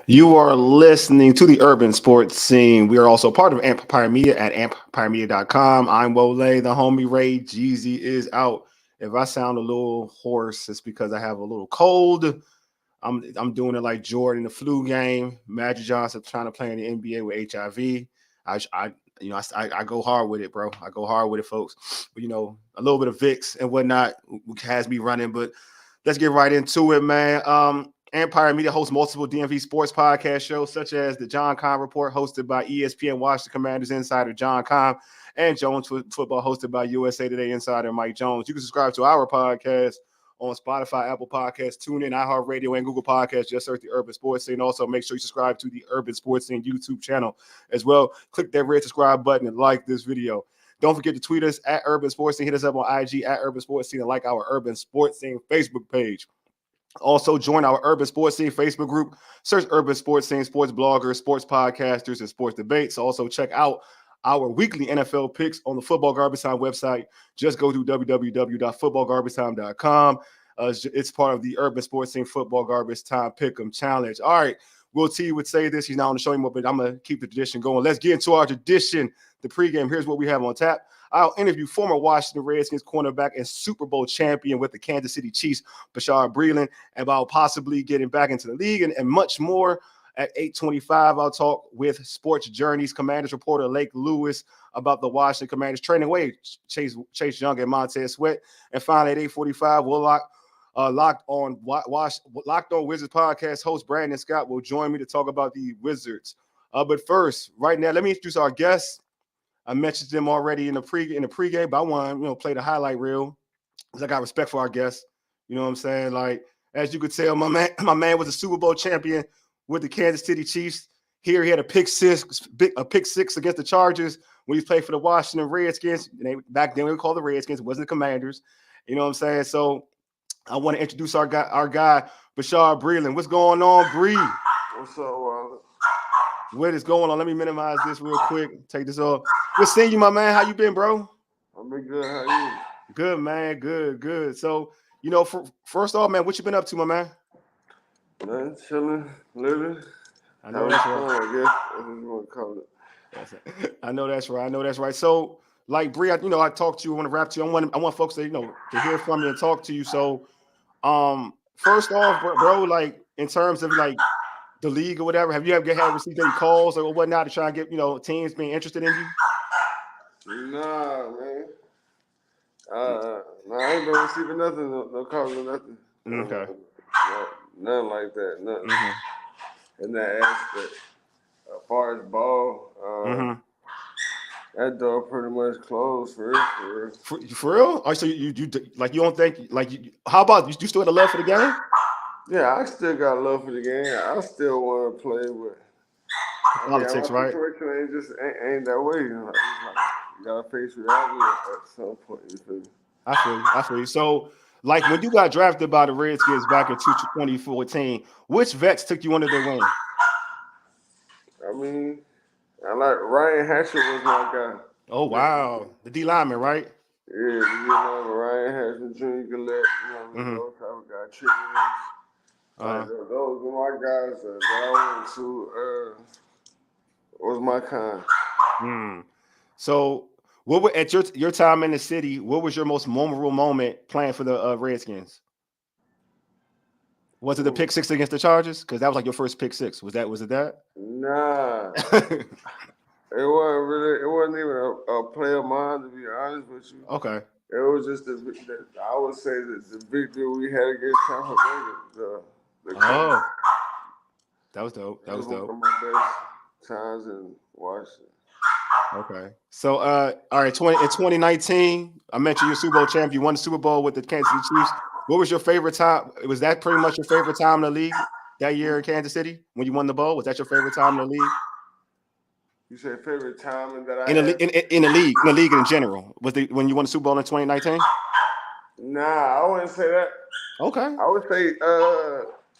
You are listening to the Urban Sports Scene. We are also part of Empire Media at empiremedia.com. I'm Wole, the homie Ray. Jeezy is out. If I sound a little hoarse, it's because I have a little cold. I'm doing it like Jordan, the flu game. Magic Johnson trying to play in the NBA with HIV. I go hard with it, bro. I go hard with it, folks. But, a little bit of Vicks and whatnot has me running. But let's get right into it, man. Empire Media hosts multiple DMV sports podcast shows, such as the John Kahn Report, hosted by ESPN Washington Commanders insider John Kahn, and Jones Football, hosted by USA Today insider Mike Jones. You can subscribe to our podcast on Spotify, Apple Podcasts, TuneIn, iHeartRadio, and Google Podcasts. Just search the Urban Sports Scene. Also, make sure you subscribe to the Urban Sports Scene YouTube channel as well. Click that red subscribe button and like this video. Don't forget to tweet us at Urban Sports Scene. Hit us up on IG at Urban Sports Scene and like our Urban Sports Scene Facebook page. Also, join our Urban Sports Scene Facebook group. Search Urban Sports Scene, sports bloggers, sports podcasters, and sports debates. Also, check out our weekly NFL picks on the Football Garbage Time website. Just go to www.footballgarbagetime.com. It's part of the Urban Sports Scene Football Garbage Time Pick'em Challenge. All right, Will T would say this. He's not on the show anymore, but I'm going to keep the tradition going. Let's get into our tradition, the pregame. Here's what we have on tap. I'll interview former Washington Redskins cornerback and Super Bowl champion with the Kansas City Chiefs, Bashaud Breeland, about possibly getting back into the league and much more. At 8:25, I'll talk with Sports Journeys Commanders reporter Lake Lewis about the Washington Commanders training away Chase Young and Montez Sweat. And finally, at 8:45, we'll Locked On Wizards podcast host Brandon Scott will join me to talk about the Wizards. But first, right now, let me introduce our guests. I mentioned them already in the pregame, but I want to play the highlight reel because I got respect for our guests. You know what I'm saying? Like, as you could tell, my man was a Super Bowl champion with the Kansas City Chiefs. Here he had a pick six against the Chargers when he played for the Washington Redskins. Back then we would call the Redskins, it wasn't the Commanders. You know what I'm saying? So I want to introduce our guy, Bashaud Breeland. What's going on, Bree? What's up, Wallace? What is going on? Let me minimize this real quick. Take this off. Good seeing you, my man. How you been, bro? I've been good. How you? Good, man. Good. So, first off, man, what you been up to, my man? Nothing, chilling, living. I know that's right. I guess that's what you want to call it. I know that's right. So, like Bree, I talked to you. I want to rap to you. I want folks to to hear from you and talk to you. So, first off, bro, like in terms of like the league or whatever, have you ever received any calls or whatnot to try and get teams being interested in you? Nah, man. I ain't been receiving nothing, no calls or nothing. Okay. Nothing like that. Nothing in that aspect. As far as ball, that door pretty much closed for real. For real? Oh, so you don't think how about you still have a love for the game? Yeah, I still got love for the game. I still want to play, but politics, right? Situation ain't that way. You gotta face reality at some point. You feel me? I feel you. So, like when you got drafted by the Redskins back in 2014, which vets took you under their wing? I mean, I like Ryan Hatcher was my guy. Oh wow, the D lineman, right? Yeah, Ryan Hatcher, Junior Gillette, those type of guys. Those were my guys that I went to. Was my kind. So, what were at your time in the city? What was your most memorable moment playing for the Redskins? Was it the pick six against the Chargers? Because that was like your first pick six. Was it that? Nah. It wasn't even a play of mine, to be honest with you. Okay. It was just I would say that the victory we had against Tampa Bay. That was dope. That was dope. One of my best times in Washington. Okay. So, all right, in 2019, I mentioned you're Super Bowl champion. You won the Super Bowl with the Kansas City Chiefs. What was your favorite time? Was that pretty much your favorite time in the league that year in Kansas City when you won the bowl? Was that your favorite time in the league? You said favorite time in the league in general? Was when you won the Super Bowl in 2019? Nah, I wouldn't say that. Okay. I would say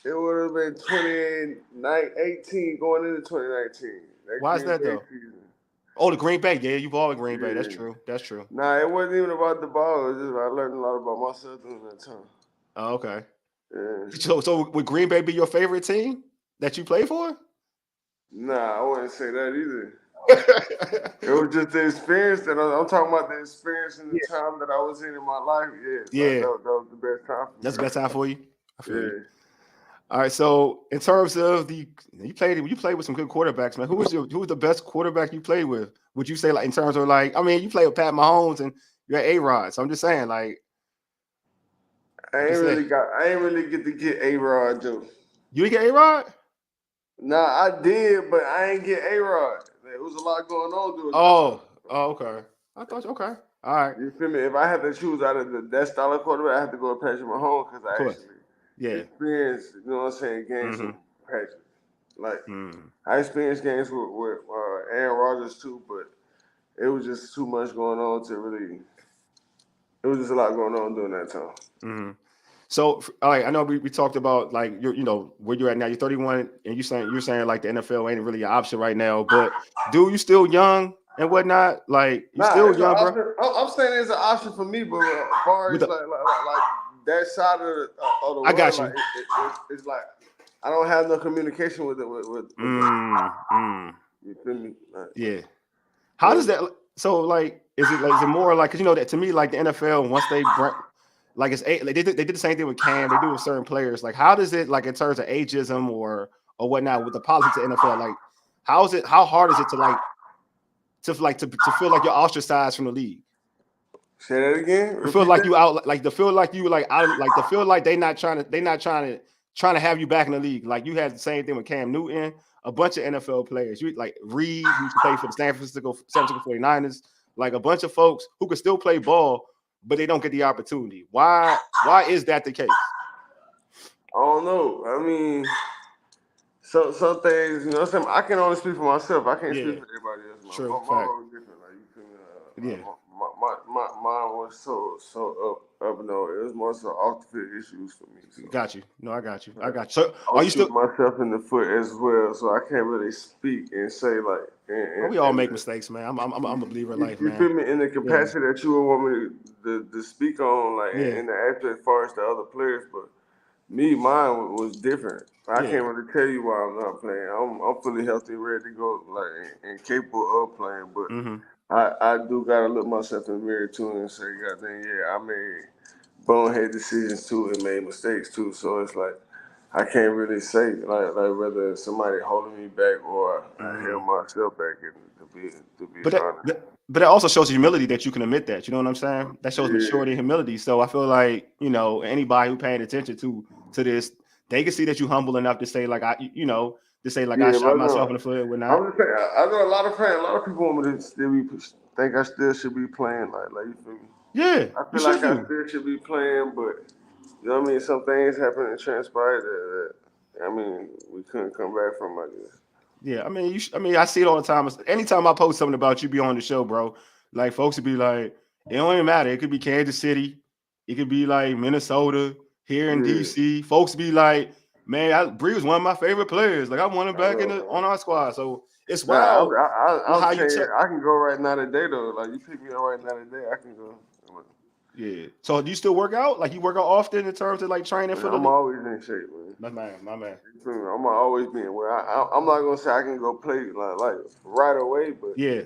it would have been 2018 going into 2019. Why is that though? Season. Oh, the Green Bay. Yeah, you ball with Green Bay. That's true. Nah, it wasn't even about the ball. It was just I learned a lot about myself during that time. Oh, okay. Yeah. So would Green Bay be your favorite team? that you play for? Nah, I wouldn't say that either. It was just the experience that I'm talking about. The experience and the time that I was in my life. Yeah, Yeah, that was the best time for that's me. the best time for you. I feel you. Yeah. All right, so in terms of you played with some good quarterbacks, man. Who was the best quarterback you played with? Would you say like in terms of like I mean you played with Pat Mahomes and you're A-Rod, so I'm just saying like I ain't really get to get A-Rod though. you didn't get A-Rod? Nah, I did, but I ain't get A-Rod. There was a lot going on during that time. Oh, okay. I thought okay. All right, You feel me? If I had to choose out of that style of quarterback, I had to go with Patrick Mahomes because of I course. actually Yeah. experienced, you know what I'm saying, games Mm-hmm. with Patrick. Like, Mm. I experienced games with Aaron Rodgers too, but it was just too much going on to really. It was just a lot going on during that time. Mm-hmm. So, all right, I know we talked about like where you're at now. You're 31, and you're saying like the NFL ain't really an option right now. But dude, you still young and whatnot. Like you Nah, still it's an young, bro. option. I'm saying it's an option for me, but as far With as the, like that side of the I got world, like you. it's like I don't have no communication with it with them. You feel me? Like, Yeah. How does so that? So like, is it more like because you know that to me like the NFL once they bring like they did the same thing with Cam. They do with certain players. Like how does it like in terms of ageism or whatnot with the politics of NFL? Like how is it? How hard is it to to feel like you're ostracized from the league? say that again. To feel Repeat like that. you out, like to feel like you like out, like to feel like they not trying to have you back in the league. Like you had the same thing with Cam Newton, a bunch of NFL players. You like Reed, who used to play for the San Francisco 49ers, like a bunch of folks who could still play ball, but they don't get the opportunity. Why is that the case? I don't know. I mean, some things, you know what I'm saying? I can only speak for myself. I can't speak Yeah, for everybody else. true, My fact. role is different. Like you feel me? Yeah, Mine was so up and over. It was more so off the field issues for me. So got you. No, I got you. I like, got you. So I'll are you shoot still? myself in the foot as well. So I can't really speak and say like Oh, we all make mistakes, man. I'm a believer in life, you man. feel me in the Yeah, capacity that you would want me to speak on like yeah, in the aspect as far as the other players, but mine was different. I yeah. can't really tell you why I'm not playing. I'm fully healthy, ready to go, like and capable of playing. But Mm-hmm. I do gotta look myself in the mirror too and say, God dang, yeah, I made bonehead decisions too and made mistakes too. So it's like I can't really say like whether somebody holding me back or I Mm-hmm. held myself back and to be But honest. that also shows humility that you can admit that. You know what I'm saying? That shows Yeah. maturity and humility. So I feel like anybody who paying attention to this, they can see that you humble enough to say like to say like I Yeah, shot but myself no. in the foot or not. I'm just saying, I know a lot of fans, a lot of people want me to still think I still should be playing. Like you feel me? Yeah, I you feel should like I do. still should be playing, but you know what I mean. Some things happened and transpired that I mean we couldn't come back from. I guess. Yeah, I mean, I mean, I see it all the time. Anytime I post something about you, be on the show, bro. Like folks would be like, it don't even matter. It could be Kansas City, it could be like Minnesota, here in Yeah, DC. Folks be like, man, Bree was one of my favorite players. Like I want him I back know, on man. our squad. So it's Nah, wild I'm how you saying tell. I can go right now today though. Like you pick me up right now today, I can go. Yeah. So do you still work out? Like you work out often in terms of like training Man, for the I'm league? always in shape, man. My man, my man. You feel me? I'm always being well. I'm not gonna say I can go play like right away, but Yeah.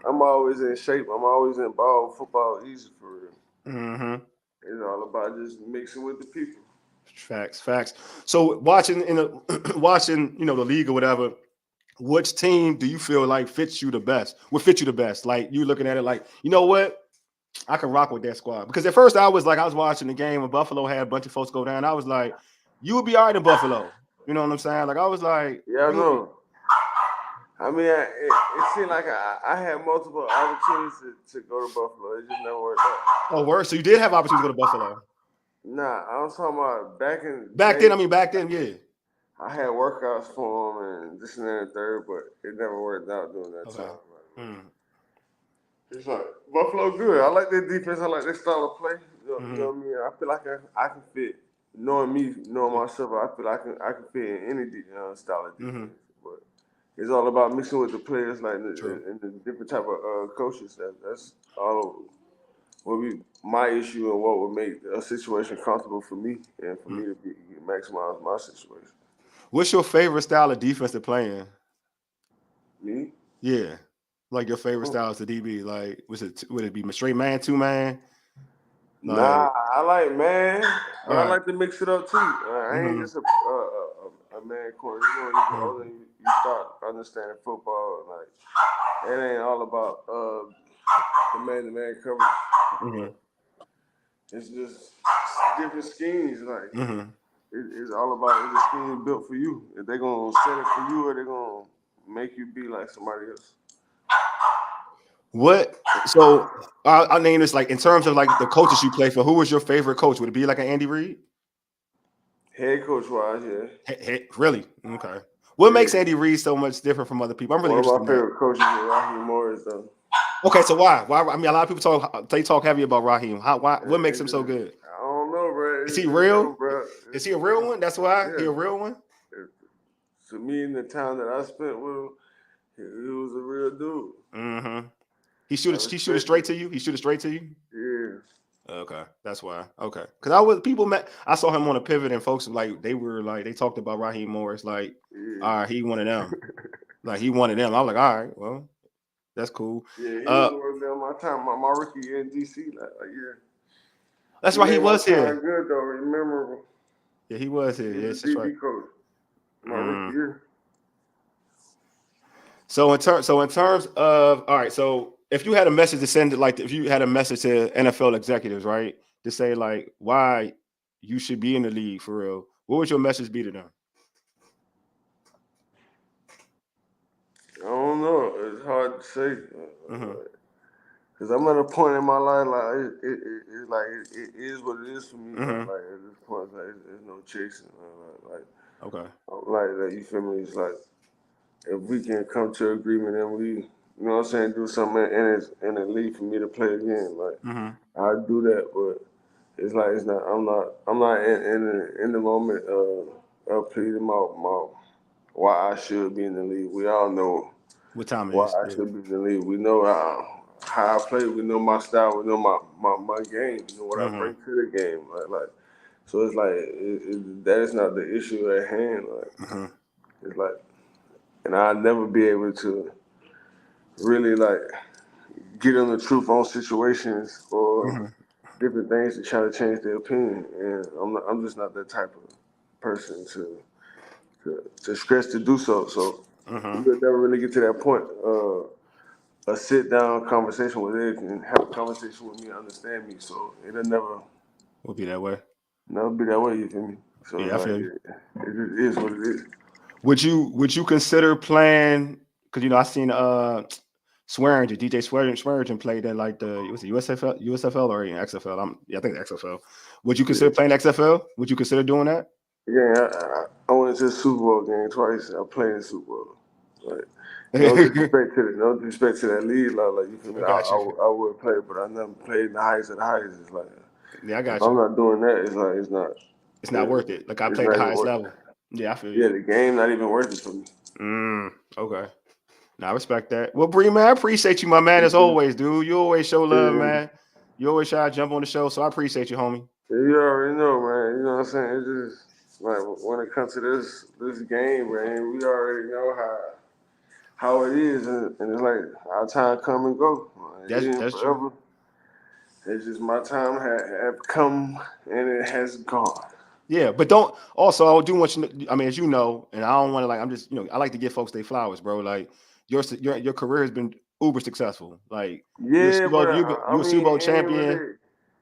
I'm always in shape. I'm always in ball. Football easy for real. Mm-hmm. It's all about just mixing with the people. Facts, facts. So watching watching, the league or whatever, which team do you feel like fits you the best? Would fit you the best? Like you looking at it like, you know what? I can rock with that squad. Because at first I was watching the game when Buffalo had a bunch of folks go down. I was like, you would be all right in Buffalo. You know what I'm saying? Like I was like, Yeah, I you would be. know. I mean, it seemed like I had multiple opportunities to go to Buffalo. It just never worked out. Oh, worse. So you did have opportunity to go to Buffalo. Nah, I was talking about back in the Back then, day. I mean back then, yeah. I had workouts for them and this and that and third, but it never worked out during that Okay. time. Mm-hmm. It's like Buffalo good. I like their defense. I like their style of play. You know Mm-hmm. what I mean? I feel like I can fit. Knowing me, knowing myself, I feel like I can fit in any style of Mm-hmm. defense. But it's all about mixing with the players, like True. and the different type of coaches. That's all what be my issue and what would make a situation comfortable for me and for me to maximize my situation. What's your favorite style of defense to play in? Me? Yeah, like your favorite Oh. style as a DB. Like, would it be straight man, two man? Nah, Like, I like man, but all I right. like to mix it up too. I ain't Mm-hmm. just a man corner. You know, you get older, you start understanding football. Like it ain't all about the man-to-man coverage. Mm-hmm. It's just different schemes. Like Mm-hmm. it's all about is the scheme built for you. If they gonna set it for you, or they gonna make you be like somebody else. What? So I'll name this like in terms of like the coaches you play for. Who was your favorite coach? Would it be like an Andy Reid? Head coach wise, yeah, Really? Okay. What makes yeah. Andy Reid so much different from other people? I'm really One of interested my in that. favorite coaches is Raheem Morris, though. Okay, so why? Why? I mean, a lot of people talk heavy about Raheem. How? Why? What makes It's him so just, good? I don't know, bro. Is It's he just him, real? bro. Is It's he a just real him. one? That's why he Yeah. a real one. To me, in the time that I spent with him, he was a real dude. Mm-hmm. I He shoot it respected straight him. to you. He shoot it straight to you. Yeah. Okay, that's why. Okay, because I was people met. I saw him on a pivot, and folks like they talked about Raheem Morris. Like, Yeah. all right, he one of them. Like he one of them. I was like, all right, well, that's cool. Yeah, he was Uh, one of them my time, my rookie year in DC. Yeah. that's He why he made my was time here. good, though. Memorable. Yeah, he was here. He was Yes, a that's right. DB coach my rookie Mm. year. So in terms of all right, so if you had a message to send, like if you had a message to NFL executives, right, to say like why you should be in the league for real, what would your message be to them? I don't know. It's hard to say. Mm-hmm. Cause I'm at a point in my life like it's like it is what it is for me. Mm-hmm. Like at this point, like there's no chasing. Okay. Like that. You feel me? It's like if we can come to agreement and we, you know what I'm saying, do something in the league for me to play again. Like Mm-hmm. I do that, but it's like it's not. I'm not in the moment of pleading my why I should be in the league. We all know What time it why is? I Yeah. should be in the league. We know how I play. We know my style. We know my game. You know what I Mm-hmm. bring to the game. Like so it's like that is not the issue at hand. Like Mm-hmm. it's like, and I'll never be able to really like get on the truth on situations or Mm-hmm. different things to try to change their opinion. And I'm just not that type of person to stress to do so. So Mm-hmm. we'll never really get to that point. A sit down conversation with Eric and have a conversation with me, understand me. So it'll We'll be that way. never be that way. You feel me? So it's Yeah, I like feel you. it just is what it is. Would you consider playing? Because I seen Swearingen, DJ Swearingen played in like the was it USFL or even XFL? I think the XFL. Would you consider Yeah. playing XFL? Would you consider doing that? Again, I went to the Super Bowl game twice. I played in the Super Bowl. Like no disrespect to that league. Like you feel me? I got you. I would play, but I never played in the highest of the highest. It's like Yeah, I if got I'm you. not doing that, it's like It's not worth it. Like I it's played the not even highest worth. level. Yeah, I feel you. Yeah, the game not even worth it for me. Okay. Now I respect that. Well, Bree, man, I appreciate you, my man, as always, dude. You always show love, Yeah. man. You always try to jump on the show, so I appreciate you, homie. You already know, man. You know what I'm saying? It's just like when it comes to this game, man, we already know how it is, and it's like our time come and go. It ain't That's true. forever. It's just my time have come and it has gone. Yeah, but don't also I do want you to, I mean, as you know, and I don't want to like I'm just, I like to give folks their flowers, bro. Like your career has been uber successful. Like you're a Yeah, Super but Bowl, I you're a Super mean, Bowl champion.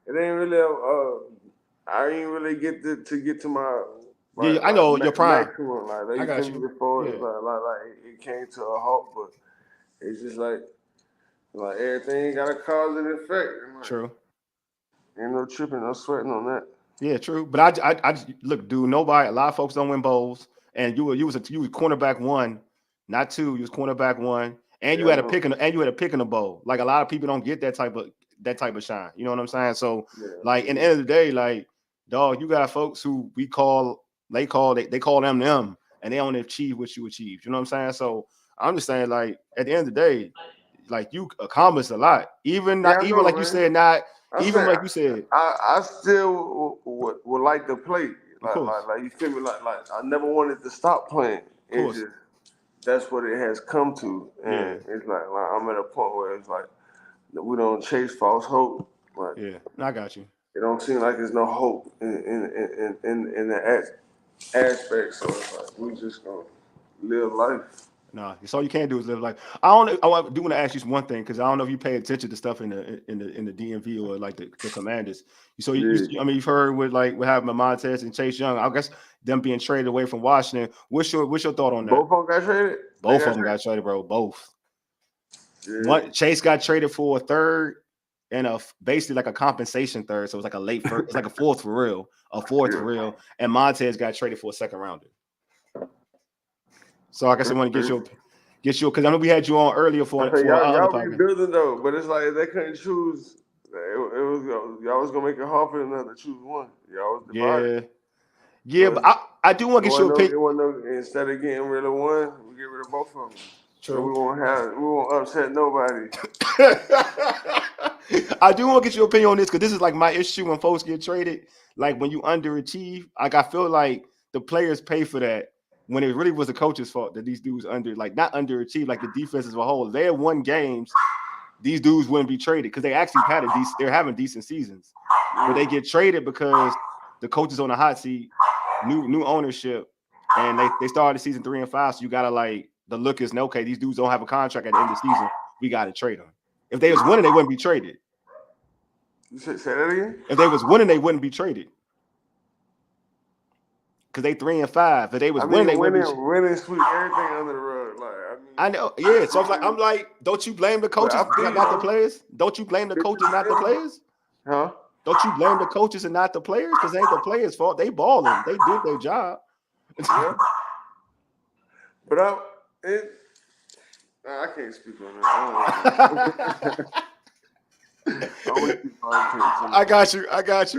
it ain't really. I ain't really get to get to my Yeah, I know your prime. maximum. Like I you got feel me? you. Before it's Yeah, like it came to a halt, but it's just like everything got a cause and effect. And like, true. ain't no tripping, no sweating on that. Yeah, true. But I just, look, dude. Nobody. A lot of folks don't win bowls, and you was cornerback one, not two. You was cornerback one, and you Yeah, I had a know. pick in and you had a pick in the bowl. Like a lot of people don't get that type of shine. You know what I'm saying? So Yeah, like, in the end of the day, like dog, you got folks who they call them, and they only achieve what you achieved. You know what I'm saying? So I'm just saying, like at the end of the day, like you accomplished a lot. Even yeah, not I even know, like you man. said, not I even said like you said. I still would like to play. Of course. Like you feel me? Like I never wanted to stop playing. Of course. That's what it has come to, and Yeah. it's like I'm at a point where it's like we don't chase false hope. Like Yeah. I got you. it don't seem like there's no hope in the aspect. So it's like we just gonna live life. Nah, that's all you can do is live life. I do want to ask you one thing because I don't know if you pay attention to stuff in the DMV or like the Commanders. I mean, you've heard with like what happened with Montez and Chase Young. I guess them being traded away from Washington. What's your thought on that? Both of them got traded. Both of them got traded, bro. Both. Yeah. One Chase got traded for a third and basically like a compensation third. So it was like a late first. It's like a fourth for real, for real. And Montez got traded for a second rounder. So I guess I want to get you because I know we had you on earlier for y'all rebuilding though, but it's like if they couldn't choose. It was y'all was gonna make it hard for them to choose one. Y'all was divided. Yeah, but I do want to get your opinion. Instead of getting rid of one, we get rid of both of them. True. So we won't upset nobody. I do want to get your opinion on this because this is like my issue when folks get traded. Like when you underachieve, like I feel like the players pay for that when it really was the coach's fault that these dudes not underachieved, like the defense as a whole. If they had won games, these dudes wouldn't be traded because they actually they're having decent seasons. But they get traded because the coach is on the hot seat, new ownership, and they started the season 3-5. So you gotta like the look is okay. These dudes don't have a contract at the end of the season. We gotta trade them. If they was winning, they wouldn't be traded. You say that again? If they was winning, they wouldn't be traded. Because they 3-5. If they was winning, they wouldn't be winning sweep everything under the rug. Like I know, yeah. So I'm like, don't you blame the coaches, not the players? Don't you blame the coaches, not the players? Huh? Don't you blame the coaches and not the players? Because it ain't the players' fault. They balling. They did their job. Yeah. But I can't speak on that. I got you.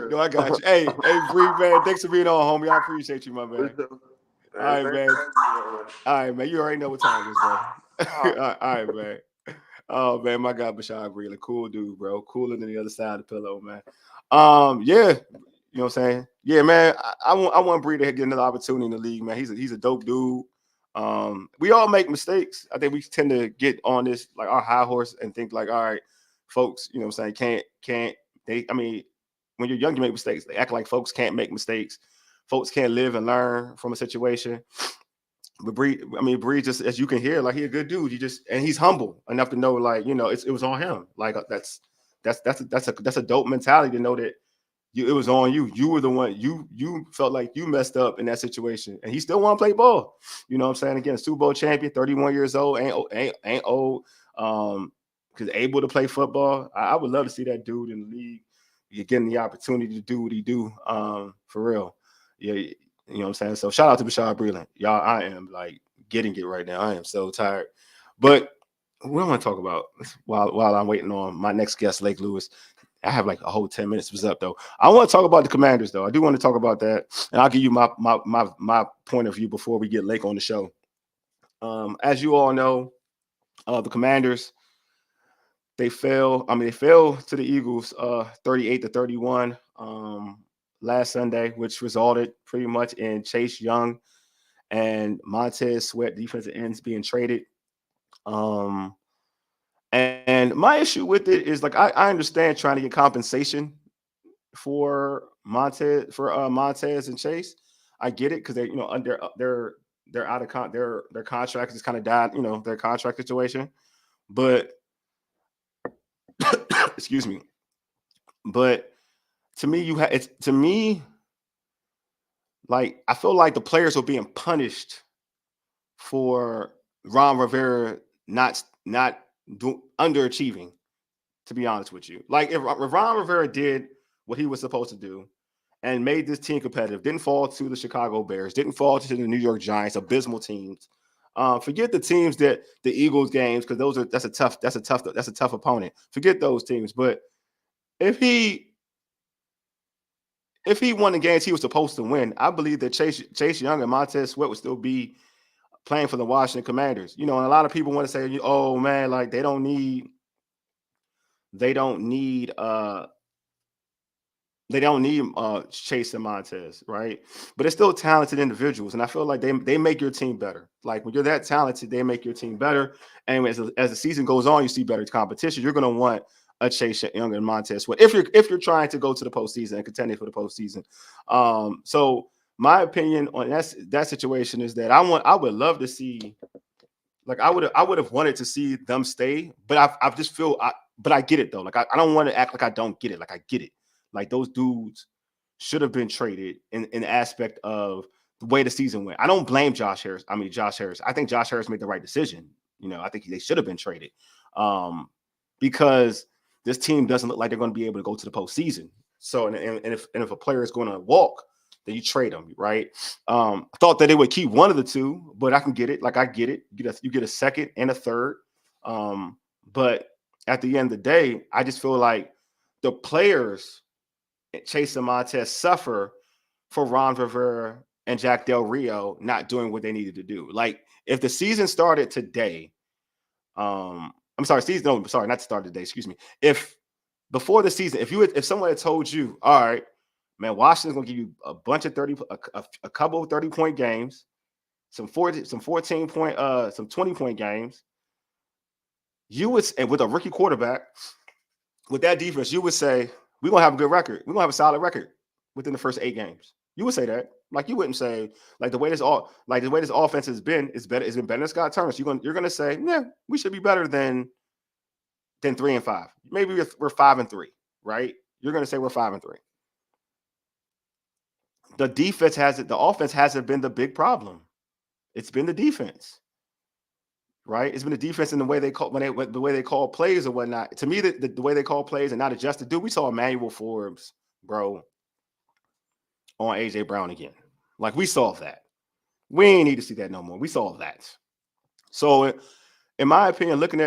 No, I got you. Hey, Bree, man, thanks for being on, homie. I appreciate you, my man. All right, man. All right, man. You already know what time it is, bro. All right, man. Oh, man, my guy, Bashaud Breeland. Cool dude, bro. Cooler than the other side of the pillow, man. Yeah. You know what I'm saying? Yeah, man. I want Bree to get another opportunity in the league, man. He's a dope dude. We all make mistakes. I think we tend to get on this, like our high horse and think like, all right, folks, you know what I'm saying, can't they, I mean, when you're young, you make mistakes. They act like folks can't make mistakes. Folks can't live and learn from a situation. But Bree just, as you can hear, like, he a good dude. And he's humble enough to know, like, you know, it was on him. Like that's a dope mentality to know that it was on you. You were the one, you felt like you messed up in that situation. And he still want to play ball. You know what I'm saying? Again, Super Bowl champion, 31 years old, ain't old. Because able to play football. I would love to see that dude in the league. You're getting the opportunity to do what he do. For real. Yeah, you know what I'm saying? So shout out to Bashaud Breeland. Y'all, I am like getting it right now. I am so tired. But what I want to talk about while I'm waiting on my next guest, Lake Lewis. I have like a whole 10 minutes was up though. I want to talk about the Commanders though. I do want to talk about that. And I'll give you my point of view before we get Lake on the show. As you all know, the Commanders, they fell to the Eagles 38-31 last Sunday, which resulted pretty much in Chase Young and Montez Sweat, defensive ends, being traded. And my issue with it is like I understand trying to get compensation for Montez and Chase. I get it because they, you know, they're out of their contract is kind of died, you know, their contract situation. But excuse me. But to me, like I feel like the players are being punished for Ron Rivera not underachieving. To be honest with you, like if Ron Rivera did what he was supposed to do and made this team competitive, didn't fall to the Chicago Bears, didn't fall to the New York Giants, abysmal teams. Forget the teams that the Eagles games because that's a tough opponent. Forget those teams. But if he won the games he was supposed to win, I believe that Chase Young and Montez Sweat would still be playing for the Washington Commanders. You know, and a lot of people want to say, oh man, like they don't need They don't need Chase and Montez, right? But they're still talented individuals, and I feel like they make your team better. Like when you're that talented, they make your team better. And as the season goes on, you see better competition. You're going to want a Chase Young and Montez Sweat if you're trying to go to the postseason and contending for the postseason. So my opinion on that situation is that I would love to see, like I would have wanted to see them stay, but I just feel but I get it though. Like I don't want to act like I don't get it. Like I get it. Like those dudes should have been traded in the aspect of the way the season went. I don't blame Josh Harris. I think Josh Harris made the right decision. I think they should have been traded because this team doesn't look like they're going to be able to go to the postseason. So, and if a player is going to walk, then you trade them, right? I thought that they would keep one of the two, but I can get it. Like I get it. You get a second and a third. But at the end of the day, I just feel like the players, Chase and Montez, suffer for Ron Rivera and Jack Del Rio not doing what they needed to do. Like if the season started today, not started today, excuse me. If before the season, if someone had told you, all right, man, Washington's gonna give you a bunch of a couple of 30-point games, some 14 point, some 20-point games, you would, and with a rookie quarterback, with that defense, you would say, we're gonna have a good record. We're gonna have a solid record within the first 8 games. You would say that. Like you wouldn't say, like the way this offense has been, it's better than Scott Turner. So you're gonna say, yeah, we should be better than 3-5. Maybe we're 5-3, right? You're gonna say we're 5-3. The defense the offense hasn't been the big problem. It's been the defense, right? It's been the defense and the way they call plays or whatnot. To me, the way they call plays and not adjusted. Dude, we saw Emmanuel Forbes, bro, on AJ Brown again. Like we saw that. We ain't need to see that no more. We saw that. So, in my opinion, looking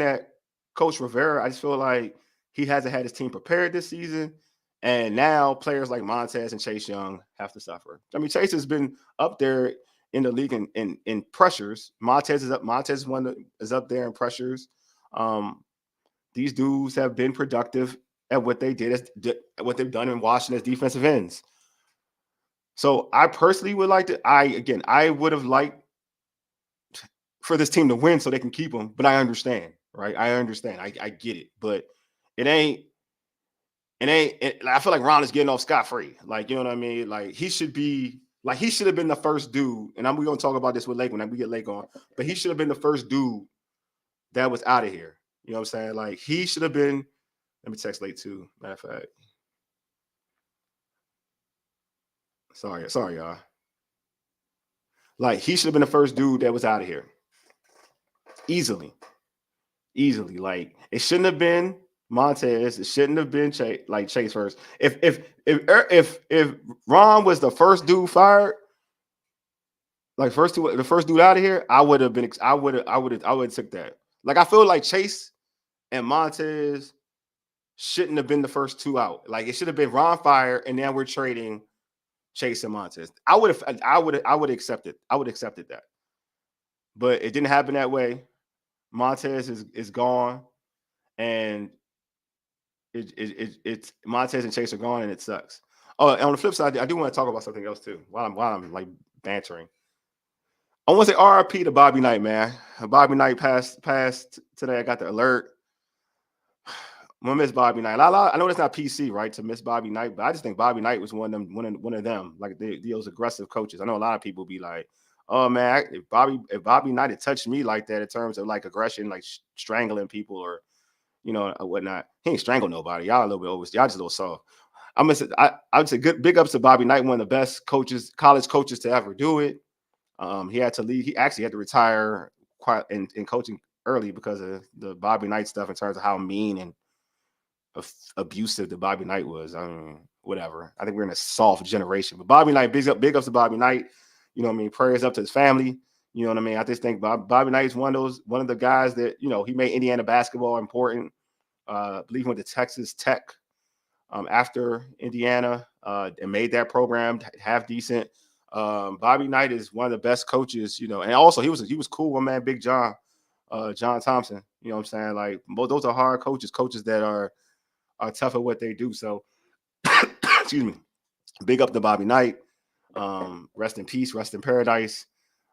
at Coach Rivera, I just feel like he hasn't had his team prepared this season. And now players like Montez and Chase Young have to suffer. I mean, Chase has been up there in the league in pressures. Montez is up. Montez is up there in pressures. These dudes have been productive at what they what they've done in Washington as defensive ends. So I personally would like to. I would have liked for this team to win so they can keep them. But I understand, right? I understand. I get it. But it ain't. I feel like Ron is getting off scot-free. Like, you know what I mean? Like he should have been the first dude. And we're gonna talk about this with Lake when we get Lake on. But he should have been the first dude that was out of here. You know what I'm saying? Like he should have been. Let me text Lake too. Matter of fact. Sorry, y'all. Like he should have been the first dude that was out of here. Easily. Like it shouldn't have been Montez. It shouldn't have been Chase first. If Ron was the first dude fired, like the first dude out of here, I would have took that. Like I feel like Chase and Montez shouldn't have been the first two out. Like it should have been Ron fired, and then we're trading Chase and Montez. I would have accepted that. But it didn't happen that way. Montez is gone, and it's Montez and Chase are gone, and it sucks. Oh, and on the flip side, I do want to talk about something else too. While I'm like bantering, I want to say RIP to Bobby Knight, man. Bobby Knight passed today. I got the alert. I'm gonna miss Bobby Knight. I know it's not PC, right, to miss Bobby Knight, but I just think Bobby Knight was one of them, like those aggressive coaches. I know a lot of people be like, "Oh man, if Bobby Knight had touched me like that in terms of like aggression, like strangling people or or whatnot, he ain't strangled nobody. Y'all a little bit over. Y'all just a little soft." I would say big ups to Bobby Knight, one of the best college coaches to ever do it. He had to leave. He actually had to retire in coaching early because of the Bobby Knight stuff in terms of how mean and abusive the Bobby Knight was. I mean, whatever. I think we're in a soft generation. But Bobby Knight, big ups to Bobby Knight. You know what I mean? Prayers up to his family. You know what I mean? I just think Bobby Knight is one of the guys that, he made Indiana basketball important. I believe he went to Texas Tech after Indiana and made that program half decent. Bobby Knight is one of the best coaches, and also he was cool with man, Big John Thompson. You know what I'm saying? Like both those are hard coaches that are tough at what they do. So excuse me. Big up to Bobby Knight. Rest in peace, rest in paradise.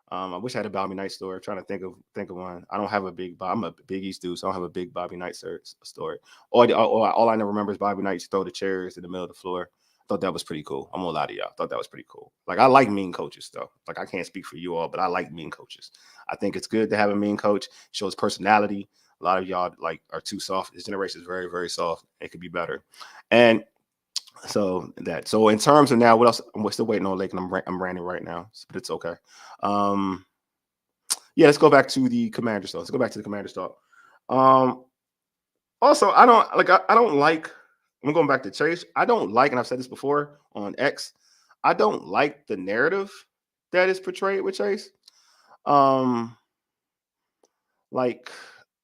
I wish I had a Bobby Knight story. I'm trying to think of one. I don't have a big. I'm a Big East dude, so I don't have a big Bobby Knight story. All I know remember is Bobby Knight throw the chairs in the middle of the floor. I thought that was pretty cool. I'm gonna lie to y'all. I thought that was pretty cool. Like, I like mean coaches though. Like, I can't speak for you all, but I like mean coaches. I think it's good to have a mean coach. Shows personality. A lot of y'all like are too soft. This generation is very, very soft. It could be better. And so in terms of now, what else? We're still waiting on Lake, and I'm ranting right now, but it's okay. Yeah, let's go back to the Commanders talk. Let's go back to the Commanders talk. Also, I don't like. I'm going back to Chase. I don't like, and I've said this before on X. I don't like the narrative that is portrayed with Chase. Like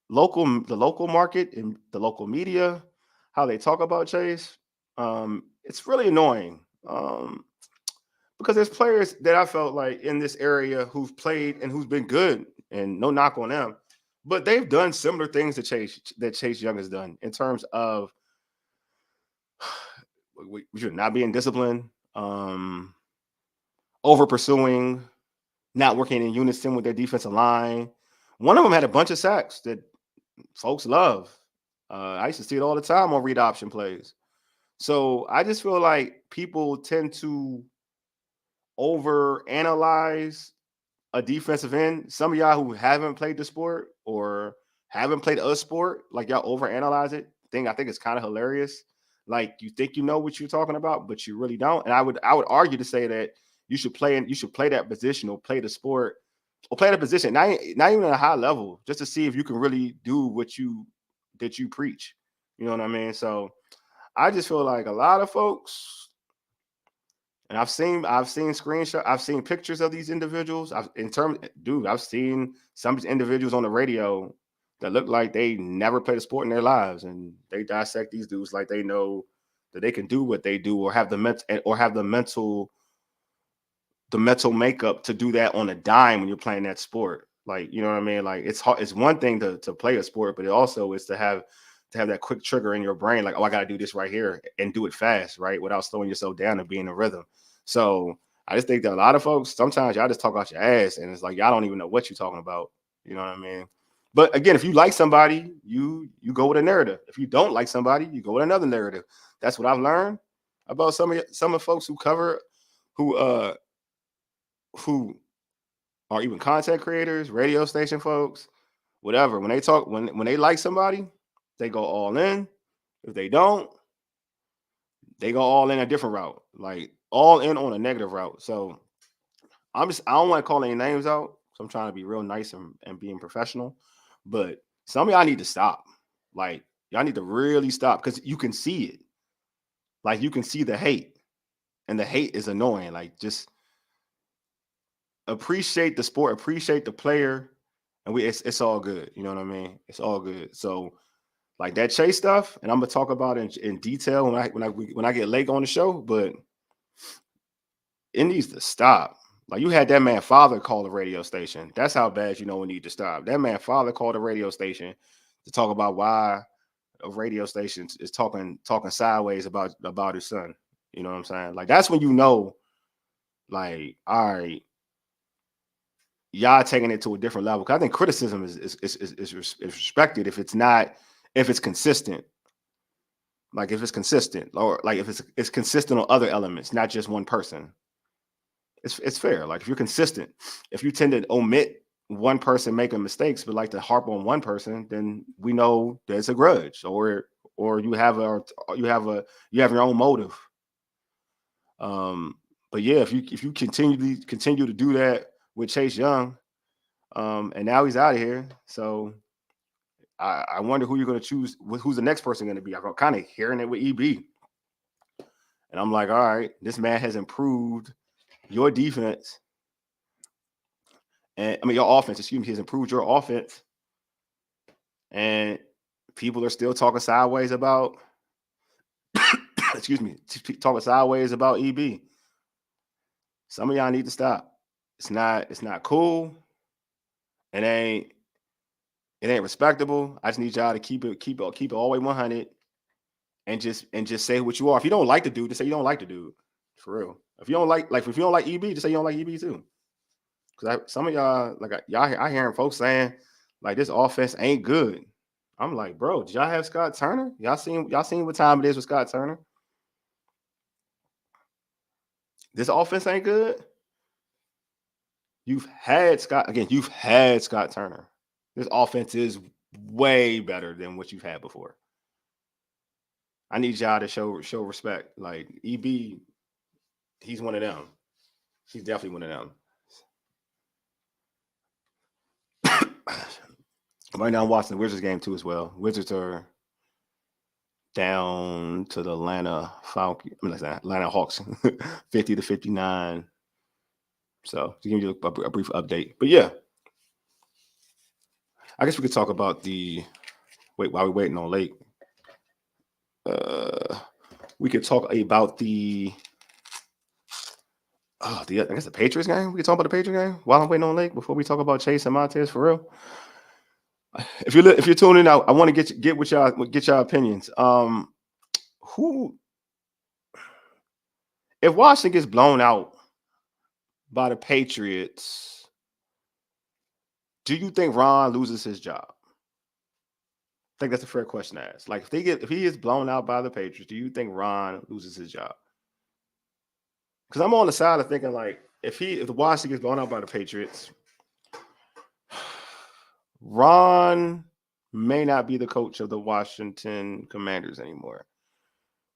the local market and the local media, how they talk about Chase. It's really annoying. Because there's players that I felt like in this area who've played and who's been good, and no knock on them, but they've done similar things that Chase Young has done in terms of we should not be in discipline, over pursuing, not working in unison with their defensive line. One of them had a bunch of sacks that folks love. I used to see it all the time on read option plays. So I just feel like people tend to overanalyze a defensive end. Some of y'all who haven't played the sport or haven't played a sport, like, y'all overanalyze it. I think it's kind of hilarious. Like, you think you know what you're talking about, but you really don't. And I would argue to say that you should play that position or play the sport or play the position, not even at a high level, just to see if you can really do what you preach. You know what I mean? So I just feel like a lot of folks, and I've seen screenshots, I've seen pictures of these individuals. I've seen some individuals on the radio that look like they never played a sport in their lives, and they dissect these dudes like they know that they can do what they do, or have the mental makeup to do that on a dime when you're playing that sport. Like, you know what I mean? Like, it's hard. It's one thing to play a sport, but it also is to have that quick trigger in your brain, like, oh, I got to do this right here and do it fast, right? Without slowing yourself down and being in rhythm. So I just think that a lot of folks, sometimes y'all just talk out your ass, and it's like, y'all don't even know what you're talking about. You know what I mean? But again, if you like somebody, you go with a narrative. If you don't like somebody, you go with another narrative. That's what I've learned about some of folks who are even content creators, radio station folks, whatever. When they talk, when they like somebody, they go all in. If they don't, they go all in a different route, like all in on a negative route. So I don't want to call any names out. So I'm trying to be real nice and being professional. But some of y'all need to stop. Like, y'all need to really stop, because you can see it. Like, you can see the hate, and the hate is annoying. Like, just appreciate the sport, appreciate the player, and it's all good. You know what I mean? It's all good. So, like, that Chase stuff, and I'm gonna talk about it in detail when I get Lake on the show, but it needs to stop. Like, you had that man father call the radio station. That's how bad it need to stop. That man father called the radio station to talk about why a radio station is talking sideways about his son. You know what I'm saying? Like, that's when like, all right, y'all taking it to a different level. Because I think criticism is respected if it's consistent. Like, if it's consistent, or like if it's consistent on other elements, not just one person. It's fair. Like, if you're consistent, if you tend to omit one person making mistakes, but like to harp on one person, then we know there's a grudge, or you have your own motive. But yeah, if you continue to do that with Chase Young, and now he's out of here, so I wonder who you're going to choose. Who's the next person going to be? I'm kind of hearing it with EB, and I'm like, all right, this man has improved your defense, and your offense. Excuse me, has improved your offense, and people are still talking sideways about. excuse me, talking sideways about EB. Some of y'all need to stop. It's not cool. It ain't respectable. I just need y'all to keep it all the way 100 and just say what you are. If you don't like the dude, just say you don't like the dude. For real. If you don't like if you don't like EB, just say you don't like EB too. Because some of y'all, like I hearing folks saying like this offense ain't good. I'm like, bro, did y'all have Scott Turner? Y'all seen what time it is with Scott Turner? This offense ain't good. You've had Scott Turner. This offense is way better than what you've had before. I need y'all to show respect. Like EB, he's one of them. He's definitely one of them. Right now I'm watching the Wizards game too as well. Wizards are down to the Atlanta Hawks, 50-59. So to give you a brief update. But yeah, I guess we could talk about while we're waiting on Lake. We could talk about the Patriots game. We could talk about the Patriots game while I'm waiting on Lake before we talk about Chase and Montez for real. If you're tuning out, I want to get y'all opinions. If Washington gets blown out by the Patriots, do you think Ron loses his job? I think that's a fair question to ask. Like if he is blown out by the Patriots, do you think Ron loses his job? Because I'm on the side of thinking like if the Washington gets blown out by the Patriots, Ron may not be the coach of the Washington Commanders anymore.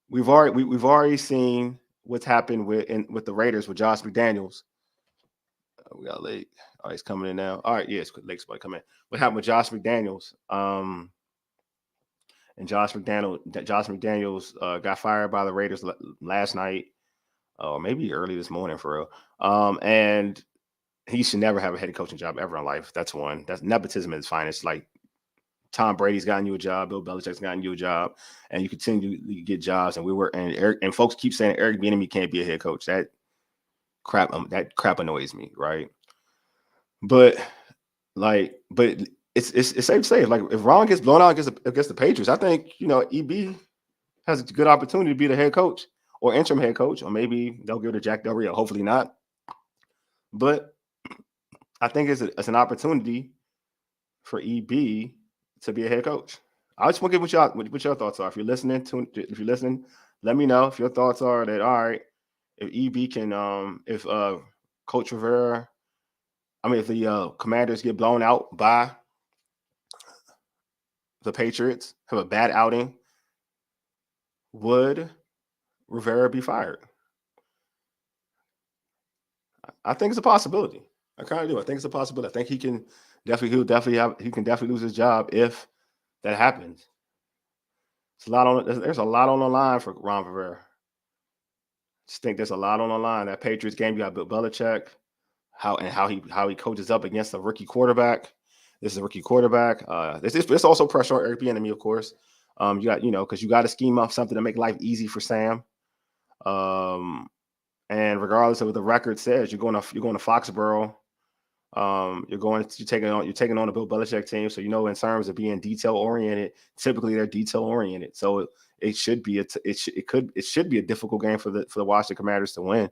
We've already seen what's happened with the Raiders with Josh McDaniels. We got Lake. All right, he's coming in now. All right, yes, Lake's about to come in. What happened with Josh McDaniels? And Josh McDaniels got fired by the Raiders last night, or maybe early this morning for real. And he should never have a head coaching job ever in life. That's one. That's nepotism at its finest. Like Tom Brady's gotten you a job, Bill Belichick's gotten you a job, and you continue to get jobs. And folks keep saying Eric Bieniemy can't be a head coach. That crap annoys me, right? But it's safe to say, like if Ron gets blown out against the Patriots, I think EB has a good opportunity to be the head coach or interim head coach, or maybe they'll give it to Jack Del Rio. Hopefully not. But I think it's an opportunity for EB to be a head coach. I just want to get what your thoughts are. If you're listening, let me know if your thoughts are that all right. If EB can, if Coach Rivera, if the Commanders get blown out by the Patriots, have a bad outing, would Rivera be fired? I think it's a possibility. I kind of do. I think it's a possibility. I think he can definitely lose his job if that happens. There's a lot on the line for Ron Rivera. Just think there's a lot on the line. That Patriots game, you got Bill Belichick, how he coaches up against a rookie quarterback. This is a rookie quarterback. There's also pressure on Eric Bieniemy, of course. You got because you got to scheme up something to make life easy for Sam. And regardless of what the record says, you're going to Foxborough. You're taking on a Bill Belichick team. So in terms of being detail oriented, typically they're detail oriented. So it should be a difficult game for the Washington Commanders to win.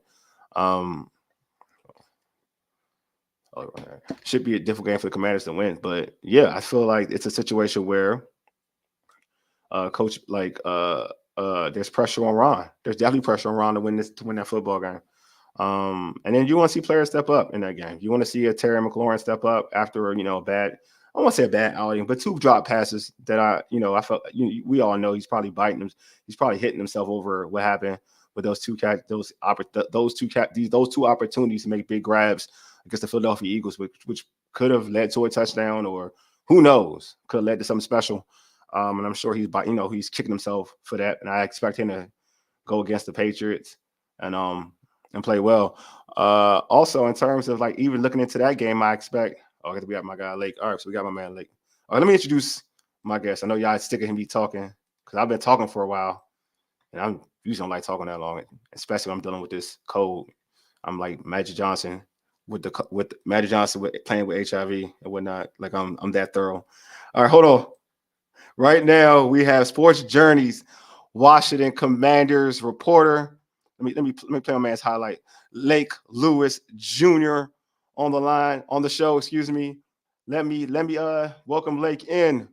Should be a difficult game for the Commanders to win. But yeah, I feel like it's a situation where coach there's pressure on Ron. There's definitely pressure on Ron to win that football game. And then you want to see players step up in that game. You want to see a Terry McLaurin step up after a bad, I won't say a bad outing, but 2 drop passes that I felt we all know he's probably biting him. He's probably hitting himself over what happened with those two opportunities to make big grabs against the Philadelphia Eagles, which could have led to a touchdown, or who knows, could have led to something special. And I'm sure he's kicking himself for that. And I expect him to go against the Patriots and play well. Also, in terms of even looking into that game, I expect. We got my guy Lake. All right, so we got my man Lake. All right, let me introduce my guest. I know y'all sick of him be talking because I've been talking for a while, and I usually don't like talking that long, especially when I'm dealing with this cold. I'm like Magic Johnson with playing with HIV and whatnot. Like I'm that thorough. All right, hold on. Right now we have Sports Journey's Washington Commanders reporter. Let me play my man's highlight. Lake Lewis Jr. on the line, on the show, excuse me. Let me welcome Lake in.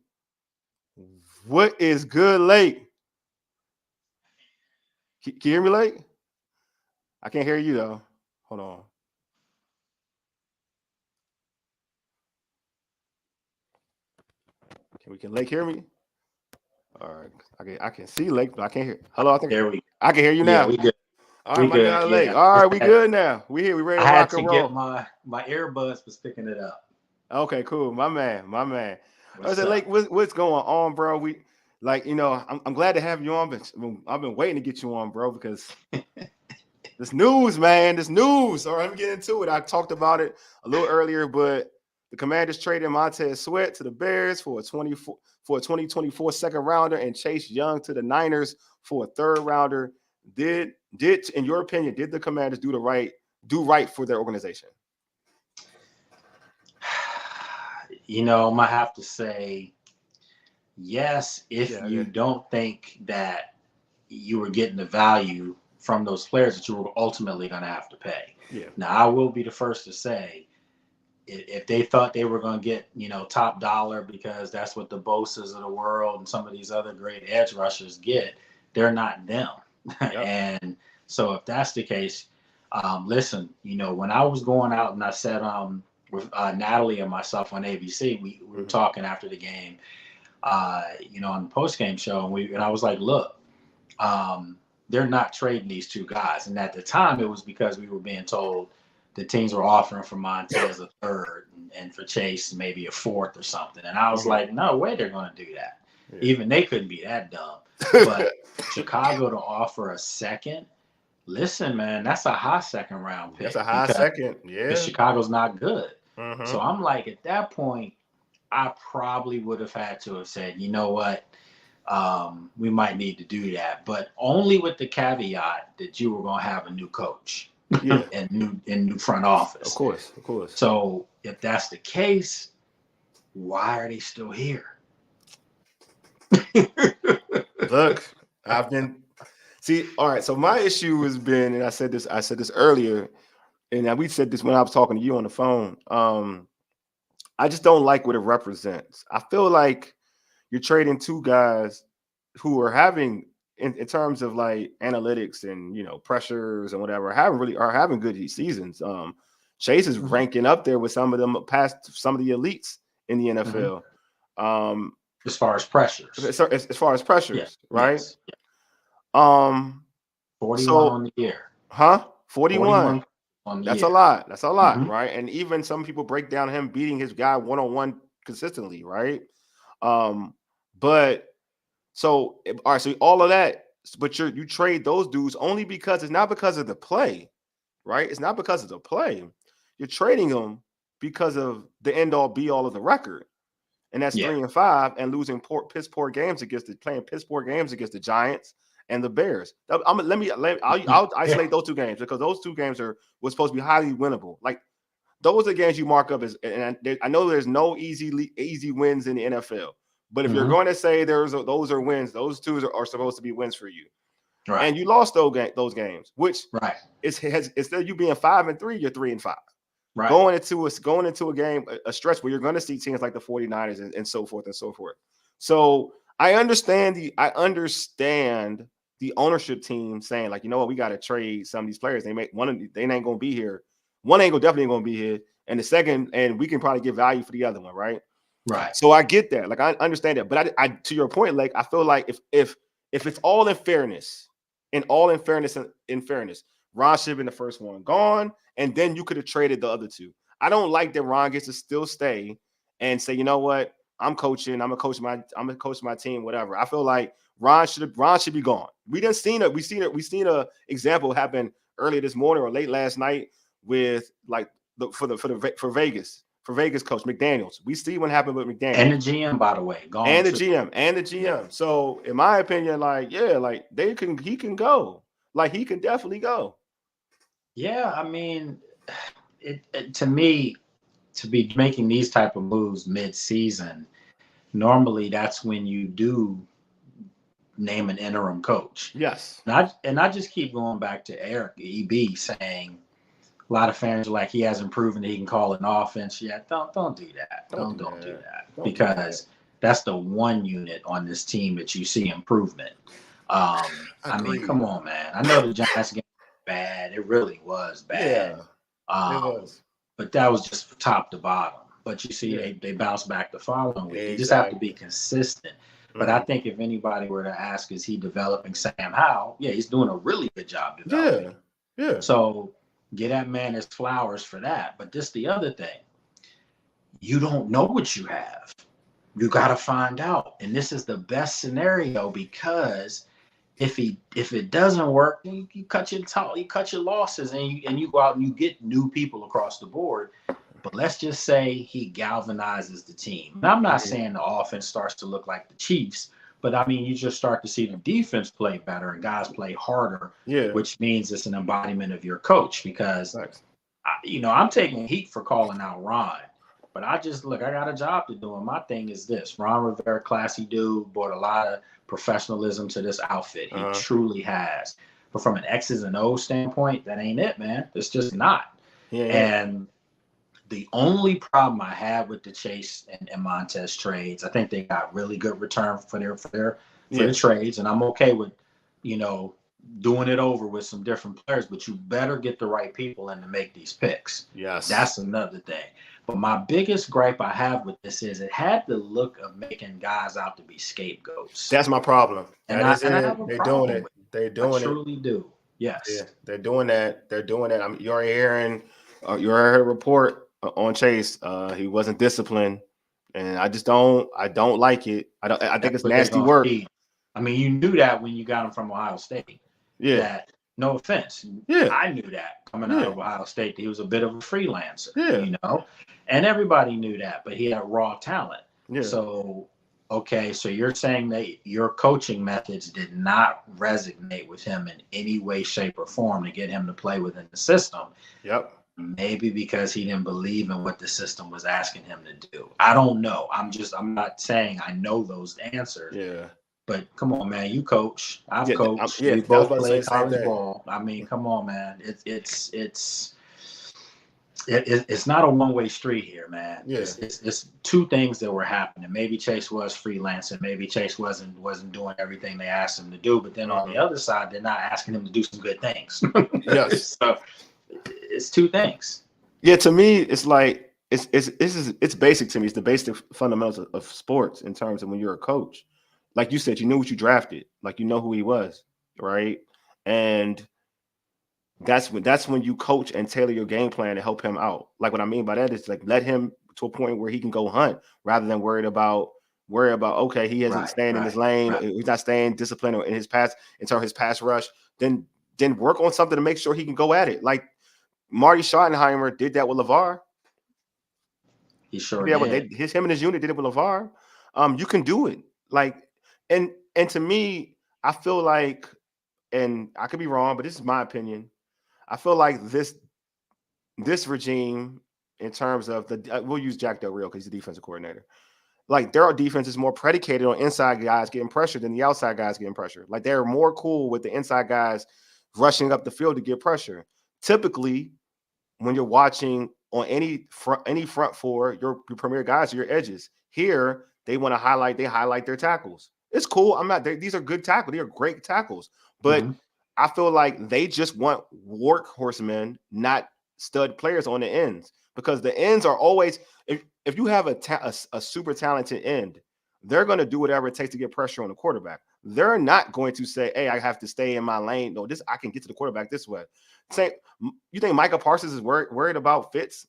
What is good, Lake? Can you hear me, Lake? I can't hear you though. Hold on. Can Lake hear me? All right. I can see Lake, but I can't hear. Hello, I can hear you now. We good. All right, my guy Lake. Yeah. All right, we good now. We here. We ready to rock and roll. My earbuds was picking it up. Okay, cool. My man. I said, Lake, what's going on, bro? I'm glad to have you on, but I've been waiting to get you on, bro, because this news, man. This news. All right, let me get into it. I talked about it a little earlier, but the Commanders traded Montez Sweat to the Bears for a 2024 second rounder and Chase Young to the Niners for a third rounder. Did in your opinion, did the Commanders do right for their organization? I'm gonna have to say yes if you don't think that you were getting the value from those players that you were ultimately going to have to pay. Yeah. Now, I will be the first to say, if they thought they were going to get, top dollar because that's what the Bosas of the world and some of these other great edge rushers get, they're not them. Yep. And so if that's the case, listen, when I was going out and I said with Natalie and myself on ABC, we were talking after the game, on the post-game show, and I was like, look, they're not trading these two guys. And at the time, it was because we were being told the teams were offering for Montez a third and for Chase maybe a fourth or something. And I was like, no way they're going to do that. Yeah. Even they couldn't be that dumb. But Chicago to offer a second, listen, man, that's a high second round pick. That's a high second, yeah. Because Chicago's not good. So I'm like, at that point, I probably would have had to have said, you know what? We might need to do that, but only with the caveat that you were going to have a new coach and new front office. Of course. So if that's the case, why are they still here? Look, all right. So my issue has been, and I said this earlier, and we said this when I was talking to you on the phone. I just don't like what it represents. I feel like you're trading two guys who are having, in terms of like analytics and pressures and whatever, are having good seasons. Chase is ranking up there with some of them past some of the elites in the NFL. As far as pressures, right? Yes. 41 on the year. 41 on the year. That's a lot, right? And even some people break down him beating his guy one-on-one consistently, right? But so all right, so all of that, but you trade those dudes only because it's not because of the play, right? It's not because of the play. You're trading them because of the end all be all of the record, and that's 3-5 and losing piss poor games against the Giants and the Bears. I'll isolate those two games because those two games were supposed to be highly winnable. Like those are games you mark up as, and I know there's no easy wins in the NFL. But if you're going to say those are wins, those two are supposed to be wins for you. Right. And you lost those games, which instead of you being 5-3, you're 3-5. Right. Going into a game, a stretch where you're going to see teams like the 49ers and so forth and so forth. So I understand the ownership team saying, like, you know what, we got to trade some of these players. They ain't going to be here. One ain't definitely going to be here. And the second, and we can probably get value for the other one, right? Right. So I get that. Like, I understand that. But I to your point, like, I feel like if it's all in fairness, Ron should have been the first one gone, and then you could have traded the other two. I don't like that Ron gets to still stay and say, you know what, I'm coaching. I'm gonna coach my team, whatever. I feel like Ron should be gone. We seen a example happen earlier this morning or late last night with like for Vegas coach McDaniels. We see what happened with McDaniels and the GM, by the way, gone. And the GM. So in my opinion, he can go. Like, he can definitely go. Yeah, I mean, to me, to be making these type of moves mid-season, normally that's when you do name an interim coach. Yes. And I just keep going back to Eric EB saying a lot of fans are like, he hasn't proven that he can call an offense yet. Don't do that. Don't do that. Because that's the one unit on this team that you see improvement. I mean, come on, man. I know the Giants game was bad. It really was bad. Yeah, it was. But that was just top to bottom. But you see, they bounced back the following week. You just have to be consistent. But I think if anybody were to ask, is he developing Sam Howell? Yeah, he's doing a really good job developing. Yeah. So get that man his flowers for that. But this the other thing. You don't know what you have. You got to find out. And this is the best scenario because if it doesn't work, you cut your losses and you go out and you get new people across the board. But let's just say he galvanizes the team. And I'm not saying the offense starts to look like the Chiefs, but I mean, you just start to see the defense play better and guys play harder, which means it's an embodiment of your coach because, I'm taking heat for calling out Ron. But I got a job to do. And my thing is this. Ron Rivera, classy dude, brought a lot of professionalism to this outfit. He truly has. But from an X's and O's standpoint, that ain't it, man. It's just not. And the only problem I have with the Chase and Montez trades, I think they got really good return for the trades. And I'm okay with, doing it over with some different players. But you better get the right people in to make these picks. Yes. That's another thing. But my biggest gripe I have with this is it had the look of making guys out to be scapegoats. That's my problem. And I have a problem with it. They're doing it. I truly do. Yes. Yeah, they're doing that. I mean, you're hearing a report on Chase. He wasn't disciplined, and I don't like it. I think it's nasty work. I mean, you knew that when you got him from Ohio State. Yeah. That, no offense. Yeah. I knew that coming out of Ohio State, that he was a bit of a freelancer. Yeah. And everybody knew that, but he had raw talent. Yeah. So, okay, so you're saying that your coaching methods did not resonate with him in any way, shape, or form to get him to play within the system. Yep. Maybe because he didn't believe in what the system was asking him to do. I don't know. I'm not saying I know those answers. Yeah. But come on, man, you coach. I've coached. We both play college ball. I mean, come on, man. It's not a one-way street here, man. Yeah. It's two things that were happening. Maybe Chase was freelancing. Maybe Chase wasn't doing everything they asked him to do. But then on the other side, they're not asking him to do some good things. Yes. So it's two things. Yeah, to me, it's like it's basic to me. It's the basic fundamentals of sports in terms of when you're a coach. Like you said, you knew what you drafted. Like you know who he was, right? And that's when you coach and tailor your game plan to help him out. Like what I mean by that is like let him to a point where he can go hunt rather than worry about okay, he isn't staying in his lane, he's not staying disciplined in his pass in terms of his pass rush. Then work on something to make sure he can go at it. Like Marty Schottenheimer did that with LeVar. He sure did. Him and his unit did it with LeVar. You can do it. Like. And to me, I feel like, and I could be wrong, but this is my opinion. I feel like this regime, in terms of we'll use Jack Del Rio because he's the defensive coordinator. Like their defense is more predicated on inside guys getting pressure than the outside guys getting pressure. Like they're more cool with the inside guys rushing up the field to get pressure. Typically, when you're watching on any front four, your premier guys are your edges. Here, they want to highlight their tackles. It's cool. These are good tackles. They are great tackles. But I feel like they just want workhorsemen, not stud players on the ends. Because the ends are always, if you have a super talented end, they're going to do whatever it takes to get pressure on the quarterback. They're not going to say, hey, I have to stay in my lane. No, I can get to the quarterback this way. You think Micah Parsons is worried about Fitz?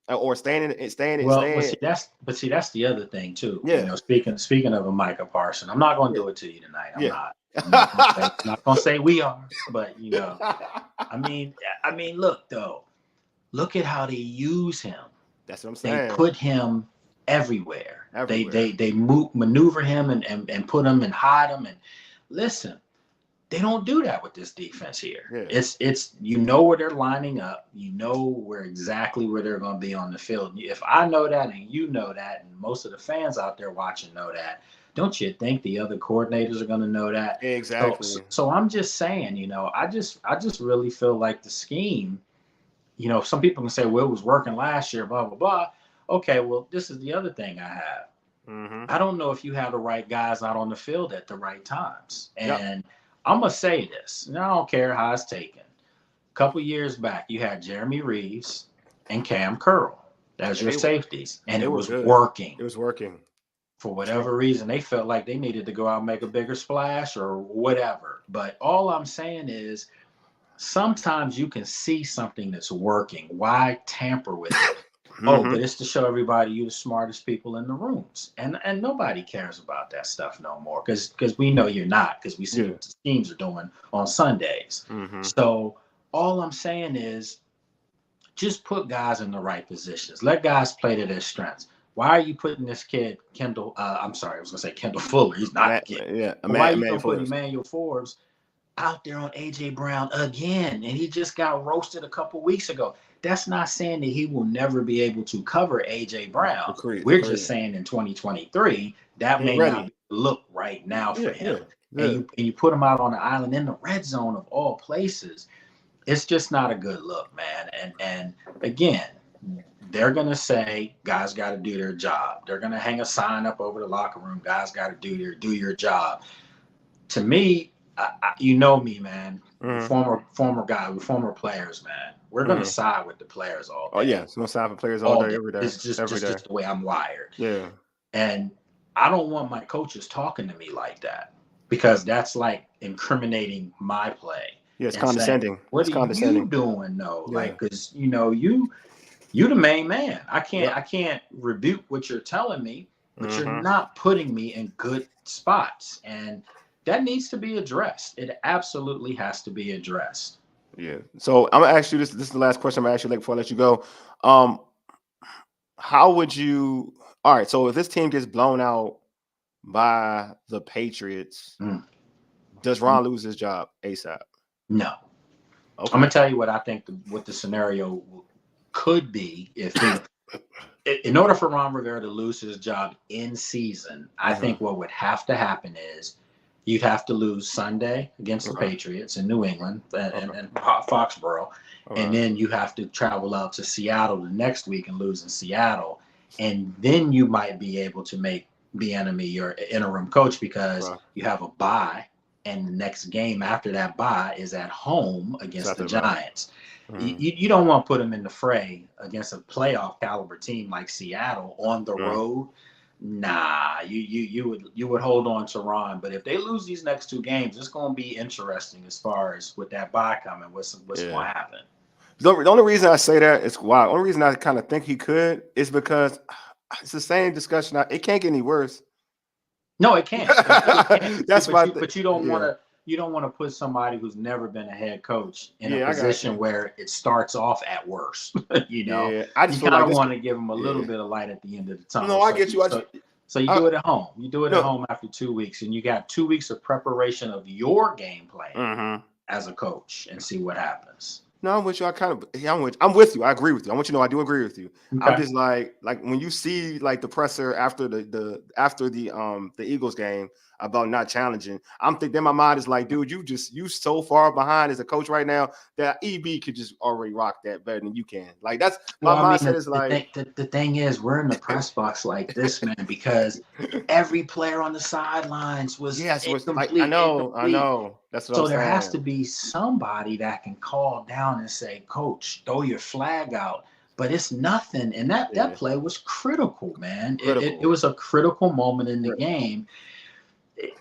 Or staying. That's the other thing too. Yeah. Speaking of a Micah Parsons, I'm not going to do it to you tonight. I'm not going to say we are, but I mean, look at how they use him. That's what I'm saying. They put him everywhere. They maneuver him and put him and hide him. And listen, they don't do that with this defense here. Yeah. It's where they're lining up. You know exactly where they're going to be on the field. If I know that and you know that, and most of the fans out there watching know that, don't you think the other coordinators are going to know that? Exactly. So I'm just saying, I just really feel like the scheme, some people can say, well, it was working last year, blah, blah, blah. Okay, well, this is the other thing I have. Mm-hmm. I don't know if you have the right guys out on the field at the right times. And Yep. I'm going to say this, and I don't care how it's taken. A couple years back, you had Jeremy Reeves and Cam Curl as your safeties, and it was working. It was working. For whatever reason, they felt like they needed to go out and make a bigger splash or whatever. But all I'm saying is sometimes you can see something that's working. Why tamper with it? Oh, but it's to show everybody you're the smartest people in the rooms. And nobody cares about that stuff no more because we know you're not, because we see what the teams are doing on Sundays. So all I'm saying is just put guys in the right positions. Let guys play to their strengths. Why are you putting this kid, Kendall? I'm sorry, I was going to say Kendall Fuller. He's not a kid. Yeah, why are you going to put Emmanuel Forbes out there on A.J. Brown again? And he just got roasted a couple weeks ago. That's not saying that he will never be able to cover A.J. Brown. We're just saying in 2023, that may not look right now for him. And you put him out on the island in the red zone of all places. It's just not a good look, man. And again, they're going to say guys got to do their job. They're going to hang a sign up over the locker room. Guys got to do your job. To me, you know me, man. Former guy, we're former players, man. We're going to side with the players all day. Oh, yeah. It's going to side with players all day, every day. It's just the way I'm wired. Yeah. And I don't want my coaches talking to me like that because that's like incriminating my play. Yeah, it's condescending. Saying, what are you doing, though? Yeah. Like, because, you the main man. I can't rebuke what you're telling me, but you're not putting me in good spots. And that needs to be addressed. It absolutely has to be addressed. Yeah. So I'm gonna ask you this. This is the last question I'm gonna ask you before I let you go. How would you? All right. So if this team gets blown out by the Patriots, does Ron lose his job ASAP? No. Okay. I'm gonna tell you what I think. What the scenario could be if in order for Ron Rivera to lose his job in season, I think what would have to happen is you'd have to lose Sunday against the Patriots in New England and Foxborough. And then you have to travel out to Seattle the next week and lose in Seattle. And then you might be able to make Bieniemy your interim coach because you have a bye. And the next game after that bye is at home against the Giants. You don't want to put them in the fray against a playoff caliber team like Seattle on the road. Nah, you would hold on to Ron. But if they lose these next two games, it's going to be interesting as far as with that bye coming, what's going to happen. The only reason I say that is why. The only reason I kind of think he could is because it's the same discussion. It can't get any worse. No, it can't. That's why. But you don't want to. You don't want to put somebody who's never been a head coach in a position where it starts off at worst. I just you kind of want to give them a little bit of light at the end of the tunnel. No, I get you. So you do it at home. You do it at home after 2 weeks, and you got 2 weeks of preparation of your game plan as a coach, and see what happens. No, I'm with you. I'm with you. I agree with you. I want you to know I do agree with you. Okay. I'm just like when you see like the presser after the Eagles game about not challenging, I'm thinking in my mind is like, dude, you so far behind as a coach right now that EB could just already rock that better than you can. Like that's my mindset is like the thing is we're in the press box like this, man, because every player on the sidelines was incomplete. I know. That's what I'm saying. So there has to be somebody that can call down and say, Coach, throw your flag out. But it's nothing. And that play was critical, man. It was a critical moment in the game.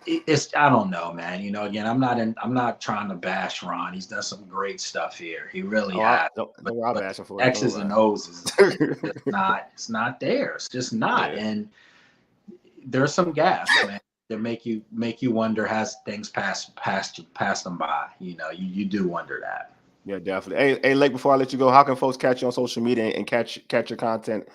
It's I don't know, man. Again, I'm not trying to bash Ron. He's done some great stuff here. He really has. But X's and O's is it's not there. It's just not. Yeah. And there's some gaps, man, that make you wonder, has things passed them by. You do wonder that. Yeah, definitely. Hey, Lake, before I let you go, how can folks catch you on social media and catch your content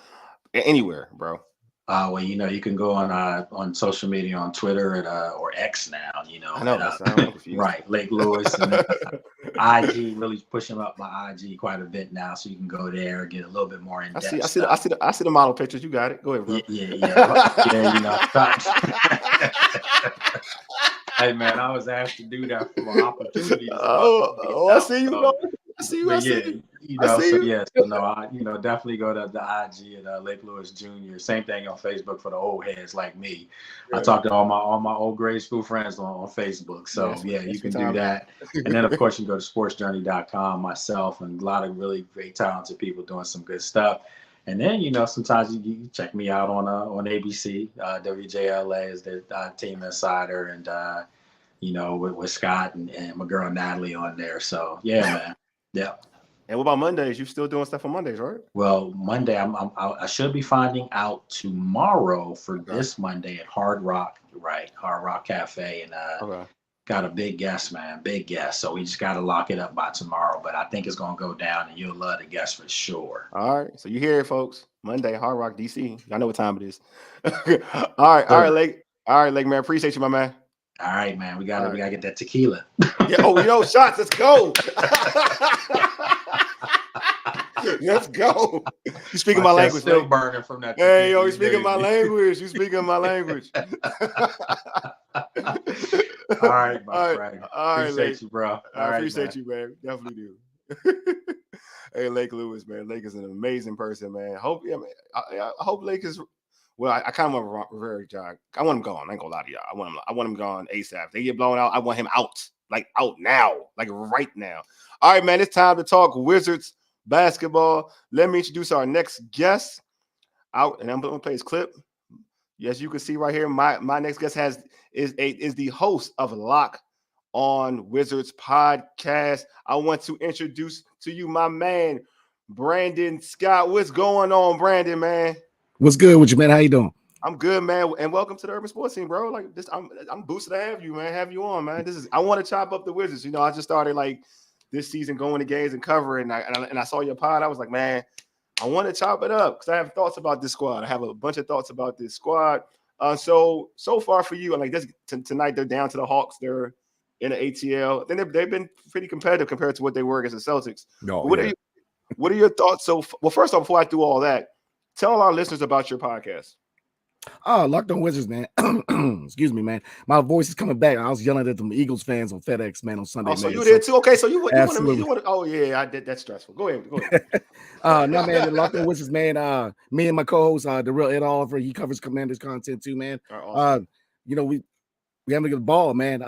anywhere, bro? Well, you can go on social media on Twitter or X now. I know. I'm confused. Right, Lake Lewis and IG, really pushing up my IG quite a bit now, so you can go there and get a little bit more in depth. I see the model pictures. You got it. Go ahead, bro. Yeah. Hey man, I was asked to do that for my opportunities. I see you, bro. I see you. But I see yeah, you. I see you. so no, I definitely go to the IG at Lake Lewis Jr. Same thing on Facebook for the old heads like me. I talk to all my old grade school friends on Facebook. So yeah, you can do that. And then of course you can go to sportsjourney.com, myself, and a lot of really great talented people doing some good stuff. And then sometimes you check me out on ABC. WJLA is the team insider, and with Scott and my girl Natalie on there. So yeah, man. Yeah. And what about Mondays? You still doing stuff on Mondays, right? Well, Monday I should be finding out tomorrow for this Monday at Hard Rock Cafe, and got a big guest, man, big guest. So we just got to lock it up by tomorrow. But I think it's gonna go down, and you'll love the guest for sure. All right, so you hear it, folks. Monday, Hard Rock, DC. Y'all know what time it is. All right, Lake, man. Appreciate you, my man. All right, man. We gotta get that tequila. Yeah. Shots. Let's go. Let's go. You speaking my language? Still burning from that. Hey, you speaking my language? You speaking my language? All right, my friend. Appreciate you, bro. I appreciate you, man. Definitely do. Hey, Lake Lewis, man. Lake is an amazing person, man. I hope Lake is. Well, I kind of want Rivera John. I want him gone. I ain't gonna lie to y'all. I want him gone ASAP. If they get blown out, I want him out. Like out now. Like right now. All right, man. It's time to talk Wizards basketball. Let me introduce our next guest. Out, and I'm gonna play his clip. Yes, you can see right here. My next guest is the host of Lock on Wizards podcast. I want to introduce to you my man, Brandon Scott. What's going on, Brandon, man? What's good with you, man? How you doing? I'm good, man, and welcome to the Urban Sports Team, bro. Like this, I'm boosted to have you, man. Have you on, man? I want to chop up the Wizards. I just started like this season going to games and covering, and I saw your pod. I was like, man, I want to chop it up because I have thoughts about this squad. I have a bunch of thoughts about this squad. So far for you, like this tonight, they're down to the Hawks. They're in the ATL. Then they've been pretty competitive compared to what they were against the Celtics. No, what are your thoughts? Well, first off, before I do all that, tell our listeners about your podcast. Locked on Wizards, man. Excuse me, man. My voice is coming back. I was yelling at them Eagles fans on FedEx, man, on Sunday. Oh, so you did too? Okay, so you want to? Oh yeah, I did. That's stressful. Go ahead. No, man. Locked on Wizards, man. Me and my co-host, the real Ed Oliver, he covers Commanders content too, man. Awesome. We having a good ball, man.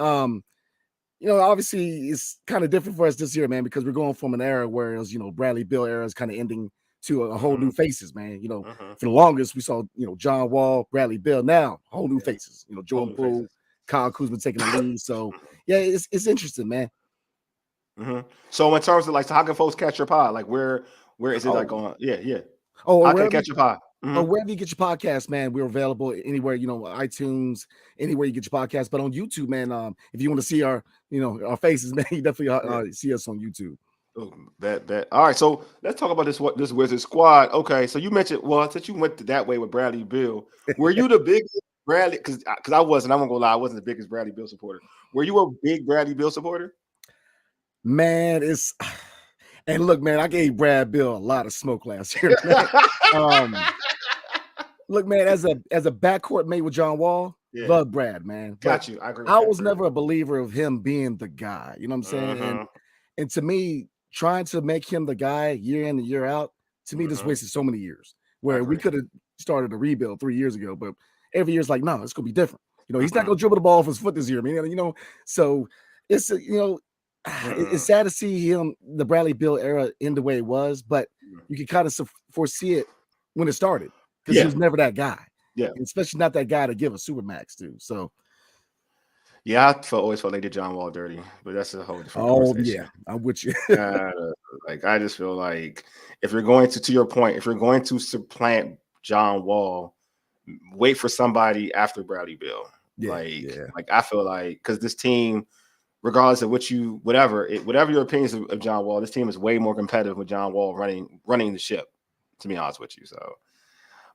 Obviously it's kind of different for us this year, man, because we're going from an era where it was, Bradley Beal era is kind of ending to a whole new faces, man. For the longest we saw, John Wall, Bradley Beal. Now whole new faces. Jordan Poole, Kyle Kuzma taking the lead. So yeah, it's interesting, man. So in terms of like, so how can folks catch your pod? Like where is it like going? Yeah. Oh, how can they catch your pod? Wherever you get your podcast, man, we're available anywhere, iTunes, anywhere you get your podcast. But on YouTube, man, if you want to see our faces, man, you definitely see us on YouTube. Oh, that. All right, so let's talk about this Wizards squad. Okay, so you mentioned, since you went that way with Bradley Beal, were you the biggest Bradley? Because I wasn't. I'm gonna go lie, I wasn't the biggest Bradley Beal supporter. Were you a big Bradley Beal supporter? Man, and look, man, I gave Brad Beal a lot of smoke last year. Look, man, as a backcourt mate with John Wall, love Brad, man. Got you. I agree. I was never a believer of him being the guy. You know what I'm saying? And to me, trying to make him the guy year in and year out, to me, this wasted so many years. Where we could have started a rebuild 3 years ago, but every year's like, no, it's gonna be different. He's not gonna dribble the ball off his foot this year. I mean, so it's it's sad to see him, the Bradley Beal era, end the way it was, but you can kind of foresee it when it started because he was never that guy. Yeah, and especially not that guy to give a supermax to. So, yeah, I always felt they did John Wall dirty, but that's a whole different conversation. Yeah, I'm with you. I just feel like if you're going to your point, if you're going to supplant John Wall, wait for somebody after Bradley Beal. Like I feel like because this team, regardless of whatever your opinions of John Wall, this team is way more competitive with John Wall running the ship. To be honest with you, so.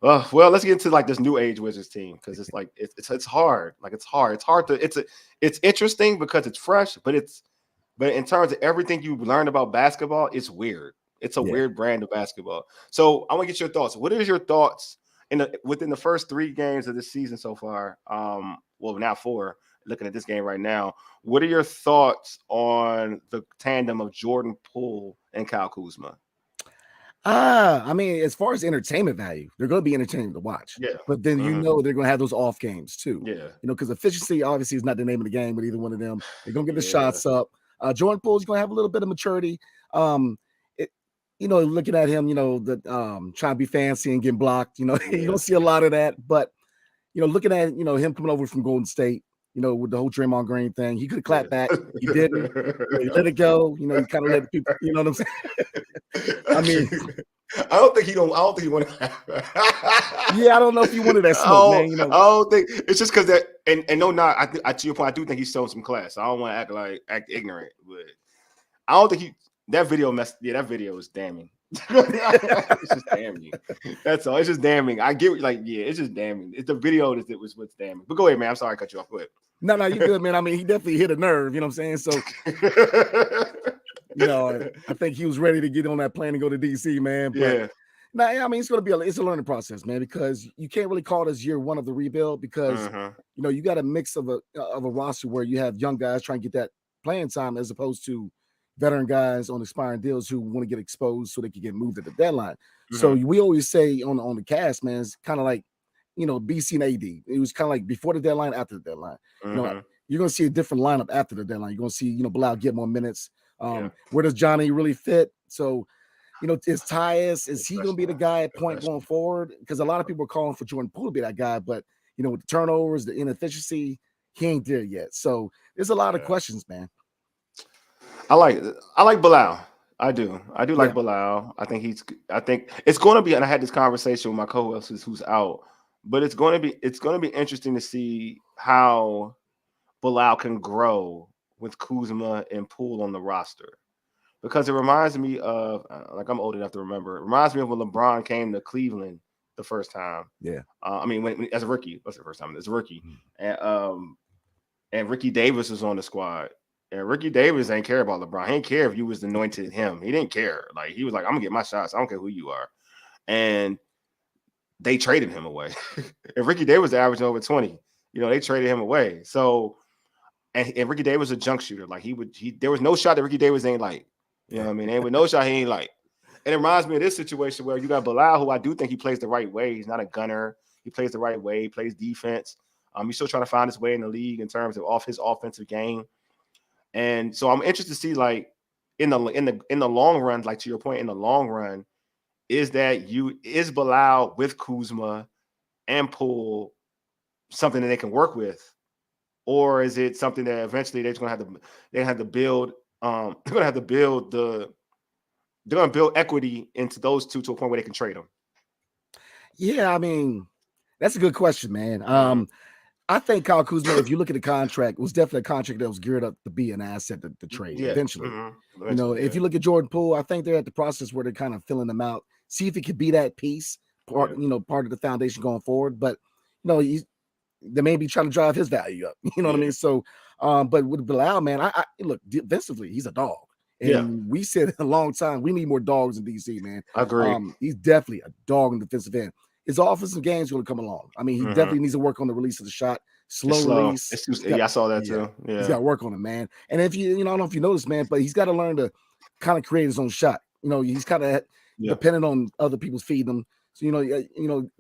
Well, let's get into like this new age Wizards team because it's like it's hard. Like it's hard to it's interesting because it's fresh, but in terms of everything you learned about basketball, it's weird. It's a weird brand of basketball. So I want to get your thoughts. What is your thoughts within the first 3 games of this season so far? well, now 4. Looking at this game right now, what are your thoughts on the tandem of Jordan Poole and Kyle Kuzma? I mean, as far as entertainment value, they're going to be entertaining to watch. Yeah. But then they're going to have those off games too. Yeah. Because efficiency obviously is not the name of the game with either one of them. They're going to get the shots up. Jordan Poole is going to have a little bit of maturity. Looking at him, trying to be fancy and getting blocked. You don't see a lot of that. But looking at him coming over from Golden State, with the whole Draymond Green thing, he could have clapped back. He didn't. He let it go. He kind of let the people. You know what I'm saying? I mean, I don't think he wanted. Yeah, I don't know if he wanted that smoke, man. I don't think it's just because that. And no, not to your point. I do think he's showing some class. I don't want to act ignorant, but I don't think that video messed. Yeah, that video is damning. It's just damning. That's all. It's just damning. I get it's just damning. It's the video that was what's damning. But go ahead, man. I'm sorry I cut you off. Go ahead. No, you're good, man. I mean, he definitely hit a nerve. You know what I'm saying? So, I think he was ready to get on that plane and go to DC, man. But, I mean, it's a learning process, man, because you can't really call this year one of the rebuild because you got a mix of a roster where you have young guys trying to get that playing time as opposed to veteran guys on expiring deals who want to get exposed so they can get moved at the deadline. So we always say on the cast, man, it's kind of like, BC and AD. It was kind of like before the deadline, after the deadline. You're going to see a different lineup after the deadline. You're going to see, Bilal get more minutes. Where does Johnny really fit? So, is Tyus, is he going to be the guy at point going forward? Because a lot of people are calling for Jordan Poole to be that guy, but, with the turnovers, the inefficiency, he ain't there yet. So there's a lot of questions, man. I like Bilal. I do like Bilal. I think it's going to be, and I had this conversation with my co-host who's out, but it's going to be interesting to see how Bilal can grow with Kuzma and Poole on the roster, because it reminds me of I'm old enough to remember. It reminds me of when LeBron came to Cleveland the first time. Yeah, I mean when as a rookie. What's the first time? As a rookie, and Ricky Davis was on the squad. And Ricky Davis ain't care about LeBron. He didn't care if you was anointed him. He didn't care. He was like, I'm gonna get my shots. I don't care who you are. And they traded him away. And Ricky Davis averaging over 20. They traded him away. So, and Ricky Davis was a junk shooter. There was no shot that Ricky Davis ain't like. You know what I mean? There was no shot he ain't like. And it reminds me of this situation where you got Bilal, who I do think he plays the right way. He's not a gunner. He plays the right way. He plays defense. He's still trying to find his way in the league in terms of his offensive game. And so I'm interested to see, in the long run, to your point, in the long run, is Bilal with Kuzma and Poole something that they can work with, or is it something that eventually they're going to have to build? They're going to have to build they're going to build equity into those two to a point where they can trade them. Yeah, I mean, that's a good question, man. I think Kyle Kuzma, if you look at the contract, was definitely a contract that was geared up to be an asset to trade eventually. If you look at Jordan Poole, I think they're at the process where they're kind of filling them out, see if it could be that piece, part of the foundation going forward. But they may be trying to drive his value up. You know what I mean? So, but with Bilal, man, I look defensively, he's a dog. And we said a long time, we need more dogs in DC, man. I agree. He's definitely a dog in the defensive end. His offensive game is going to come along. I mean, he definitely needs to work on the release of the shot. Slow release. I saw that too. Yeah. He's got to work on it, man. And if I don't know if you noticed, man, but he's got to learn to kind of create his own shot. He's kind of dependent on other people's feeding him. So,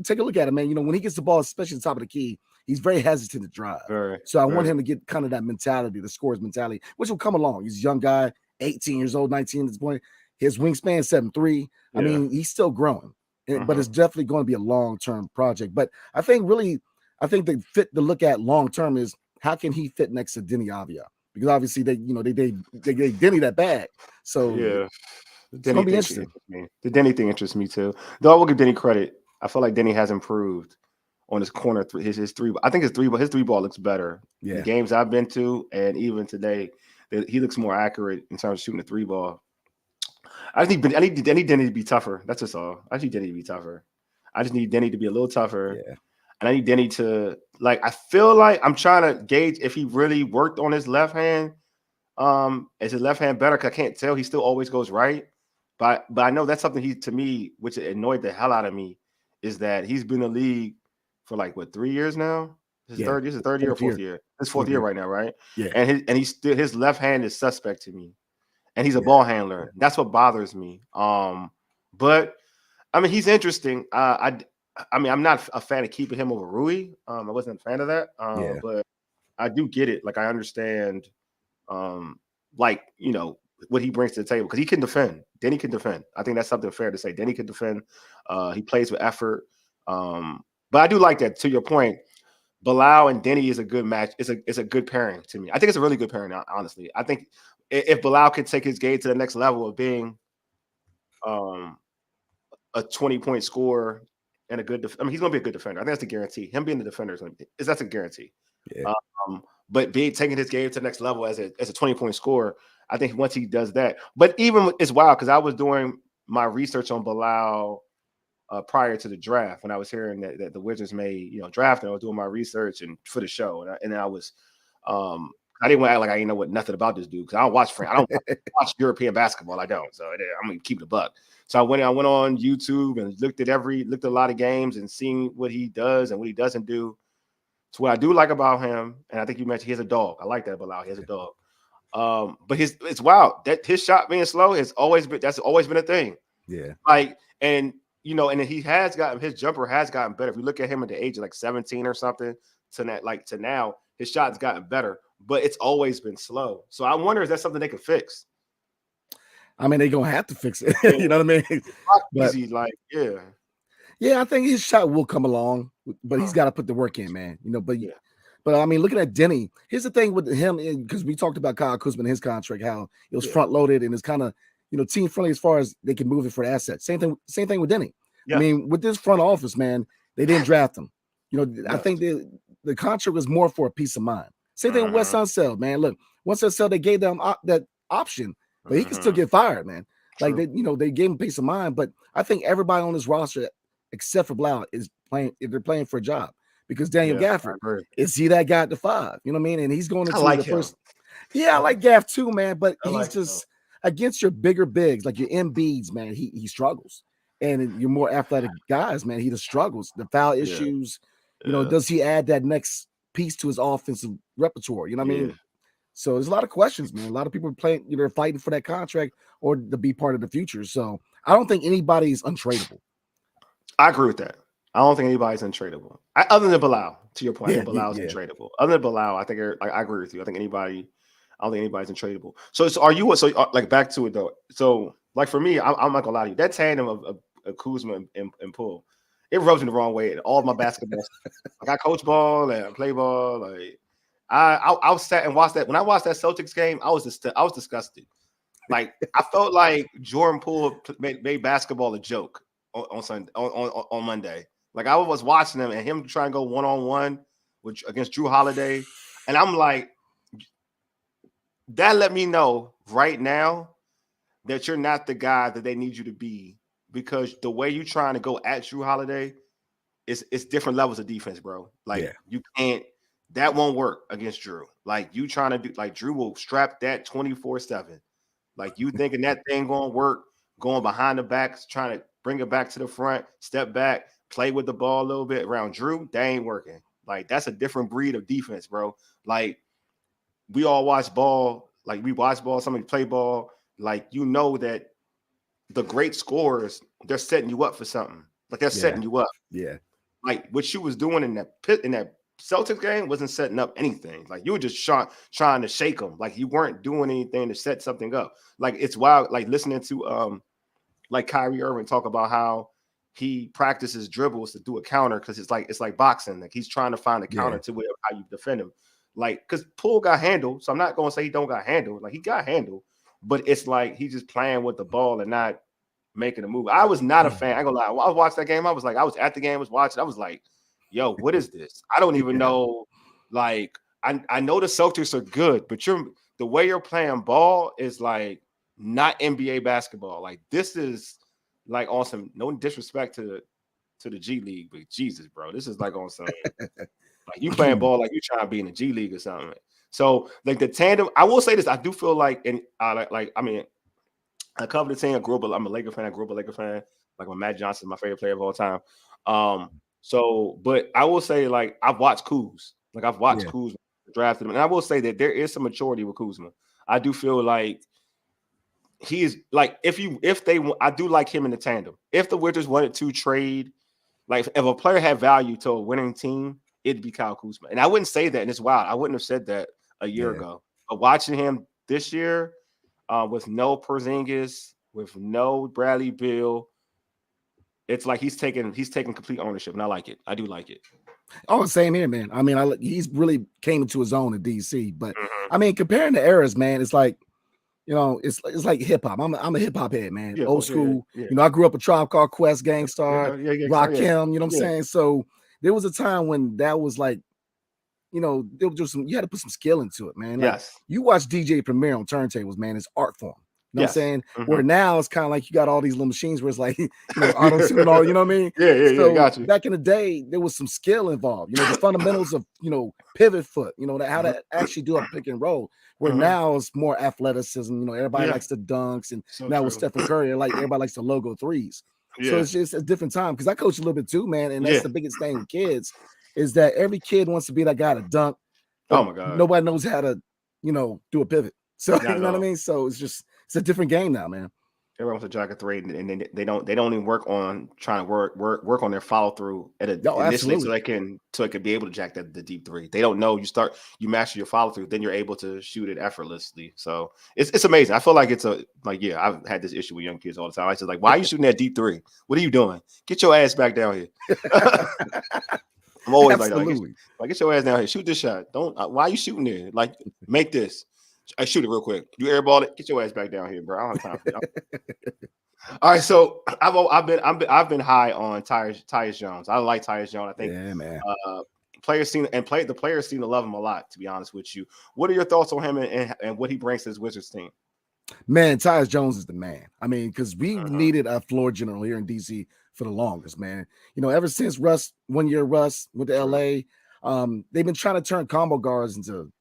take a look at him, man. When he gets the ball, especially at the top of the key, he's very hesitant to drive. So I want him to get kind of that mentality, the scorer's mentality, which will come along. He's a young guy, 18 years old, 19 at this point. His wingspan 7'3". I mean, he's still growing. But it's definitely going to be a long-term project. But I think the fit to look at long-term is how can he fit next to Denny Avia? Because obviously they gave Denny that bag. So it's going to be interesting. The Denny thing interests me too. Though I will give Denny credit. I feel like Denny has improved on his corner. His three. I think his three ball looks better. The games I've been to, and even today, he looks more accurate in terms of shooting the three ball. I need Denny to be tougher. That's just all. I need Denny to be tougher. I just need Denny to be a little tougher. Yeah. And I need Denny to I feel like I'm trying to gauge if he really worked on his left hand. Is his left hand better? Because I can't tell. He still always goes right. But I know that's something to me, which annoyed the hell out of me, is that he's been in the league for 3 years now. This is his third year or fourth year. His fourth year right now, right? Yeah. And his left hand is suspect to me. And he's a ball handler. That's what bothers me. But I mean, he's interesting. I mean, I'm not a fan of keeping him over Rui. I wasn't a fan of that. But I do get it. Like I understand, like what he brings to the table because he can defend. Denny can defend. I think that's something fair to say. Denny can defend. He plays with effort. But I do like that. To your point, Bilal and Denny is a good match. It's a good pairing to me. I think it's a really good pairing. Honestly, I think if Bilal could take his game to the next level of being a 20-point scorer and a good I mean, he's going to be a good defender. I think that's a guarantee. Him being the defender that's a guarantee. Yeah. But taking his game to the next level as a 20-point scorer, I think once he does that. But even it's wild because I was doing my research on Bilal prior to the draft when I was hearing that the Wizards may draft him. I was doing my research and for the show, and I was I didn't want to act like I didn't know nothing about this dude because I don't watch watch European basketball. I don't, so I'm gonna keep the buck. So I went on YouTube and looked at a lot of games and seeing what he does and what he doesn't do. So what I do like about him, and I think you mentioned he has a dog. I like that Bilal. He has a dog. But it's wild that his shot being slow that's always been a thing. Yeah. Like and he has gotten his jumper has gotten better. If you look at him at the age of like 17 or something to now, his shot's gotten better, but it's always been slow. So I wonder if that's something they can fix. I mean, they're gonna have to fix it. You know what I mean? But, easy, yeah, I think his shot will come along, but he's got to put the work in, man. But I mean, looking at Denny, here's the thing with him, because we talked about Kyle Kuzma and his contract, how it was front loaded and it's kind of team friendly as far as they can move it for assets. Same thing with Denny. Yeah. I mean, with this front office, man, they didn't draft him. I think the contract was more for a peace of mind. Same thing with Wes Unseld, man. Look, once Unseld, they gave them that option, but he can still get fired, man. True. Like they gave him peace of mind. But I think everybody on this roster, except for Blau, is playing. If they're playing for a job, because Daniel Gafford is he that guy at the 5? You know what I mean? And he's going into the first. Yeah, I like Gaff too, man. But he's just against your bigger bigs, like your Embiids, man. He struggles, and your more athletic guys, man. He just struggles. The foul issues. Does he add that next piece to his offensive repertoire? You know what I mean? So there's a lot of questions, man. A lot of people are playing, fighting for that contract or to be part of the future. So I don't think anybody's untradeable. I agree with that. I don't think anybody's untradeable. Other than Bilal, to your point, I think Bilal's untradeable. Other than Bilal, I agree with you. I don't think anybody's untradeable. So are you? So like back to it though. So like for me, I'm not gonna lie to you. That tandem of Kuzma and Poole, it rubs me the wrong way. All of my basketball, like I coach ball and I play ball. Like I sat and watched that. When I watched that Celtics game, I was disgusted. Like I felt like Jordan Poole made basketball a joke on Sunday on Monday. Like I was watching him and him trying to go 1-on-1 against Drew Holiday, and I'm like, that let me know right now that you're not the guy that they need you to be, because the way you're trying to go at Drew Holiday it's different levels of defense, bro. Like you can't. That won't work against Drew. Like you trying to do, like Drew will strap that 24/7. Like you thinking that thing gonna work, going behind the back, trying to bring it back to the front, step back, play with the ball a little bit around Drew. That ain't working. Like that's a different breed of defense, bro. Like we all watch ball. Like we watch ball. Somebody play ball. Like that the great scorers, they're setting you up for something. Like they're setting you up. Yeah. Like what you was doing in that Celtics game wasn't setting up anything. Like you were just trying to shake them. Like you weren't doing anything to set something up. Like it's wild. Like listening to like Kyrie Irving talk about how he practices dribbles to do a counter because it's like boxing. Like he's trying to find a counter to whatever how you defend him. Like because Poole got handled, so I'm not going to say he don't got handled. Like he got handled, but it's like he's just playing with the ball and not making a move. I was not a fan. I ain't gonna lie. When I watched that game, I was at the game, I was watching. I was like, yo, what is this? I don't even know. Like, I know the Celtics are good, but the way you're playing ball is like not NBA basketball. Like this is like on some, no disrespect to the G League, but Jesus, bro, this is like on some like you playing ball like you trying to be in the G League or something. So like the tandem, I will say this, I do feel like, and I mean, I cover the team. I'm a Laker fan. I grew up a Laker fan. Like when Matt Johnson, my favorite player of all time. So, but I will say, like, I've watched Kuz. Like, I've watched Kuz drafted him. And I will say that there is some maturity with Kuzma. I do feel like he is, like, I do like him in the tandem. If the Wizards wanted to trade, like, if a player had value to a winning team, it'd be Kyle Kuzma. And I wouldn't say that, and it's wild. I wouldn't have said that a year ago. But watching him this year, with no Porzingis, with no Bradley Beal, it's like he's taking complete ownership, and I like it. I do like it. Oh, same here, man. I mean, he's really came into his own in DC. But I mean, comparing the eras, man, it's like, it's like hip hop. I'm a hip hop head, man. Old school. Yeah. I grew up a Tribe Called Quest, Gangstar, Rakim. You know what I'm saying? So there was a time when that was like, there was just you had to put some skill into it, man. Like, yes. You watch DJ Premier on turntables, man. It's art form. You know what I'm saying? Mm-hmm. Where now it's kind of like you got all these little machines where it's like, auto-tune and all, you know what I mean? Yeah, got you. Back in the day, there was some skill involved, the fundamentals of, pivot foot, how to actually do a pick and roll. Where now it's more athleticism, everybody likes the dunks, and now with Stephen Curry, everybody likes the logo threes. So it's just a different time, because I coach a little bit too, man, and that's the biggest thing with kids is that every kid wants to be that guy to dunk. Oh my God. Nobody knows how to, do a pivot. So you know what I mean? So it's a different game now, man. Everyone wants to jack a three, and they don't even work on trying to work on their follow through initially, so it can be able to jack the deep three. They don't know. You master your follow through, then you're able to shoot it effortlessly. So it's amazing. I feel like I've had this issue with young kids all the time. I just like, why are you shooting that deep three? What are you doing? Get your ass back down here. I'm always like, get your ass down here. Shoot this shot. Why are you shooting there? Like, make this. I shoot it real quick. You airball it. Get your ass back down here, bro. I don't have time for that. All right, so I've been high on Tyus Jones. I like Tyus Jones. I think man. The players seem to love him a lot. To be honest with you, what are your thoughts on him and what he brings to his Wizards team? Man, Tyus Jones is the man. I mean, because we needed a floor general here in DC for the longest, man. Ever since Russ went to LA, they've been trying to turn combo guards into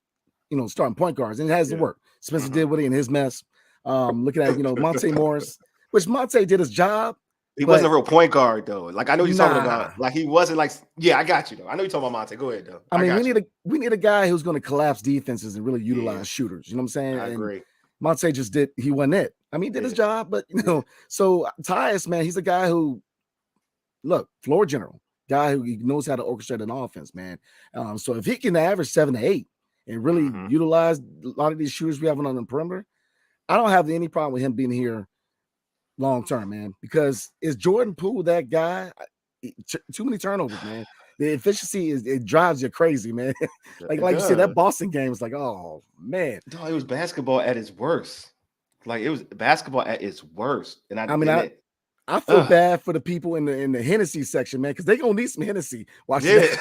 starting point guards, and it hasn't worked. Spencer Dinwiddie and his mess. Looking at Monte Morris, which Monte did his job. He wasn't a real point guard though. Like, I know you're talking about. Like, he wasn't like. Yeah, I got you though. I know you're talking about Monte. Go ahead though. I mean, we need a guy who's going to collapse defenses and really utilize shooters. You know what I'm saying? I agree. Monte just did. He wasn't it. I mean, he did his job, but So Tyus, man, he's a guy who, floor general, guy who knows how to orchestrate an offense, man. So if he can average 7 to 8. And really utilize a lot of these shooters we have on the perimeter, I don't have any problem with him being here long term, man. Because is Jordan Poole that guy? Too many turnovers, man. The efficiency it drives you crazy, man. like you said, that Boston game was like, oh man. No, it was basketball at its worst. Like, it was basketball at its worst. And I feel bad for the people in the Hennessy section, man, because they're gonna need some Hennessy. Watch that.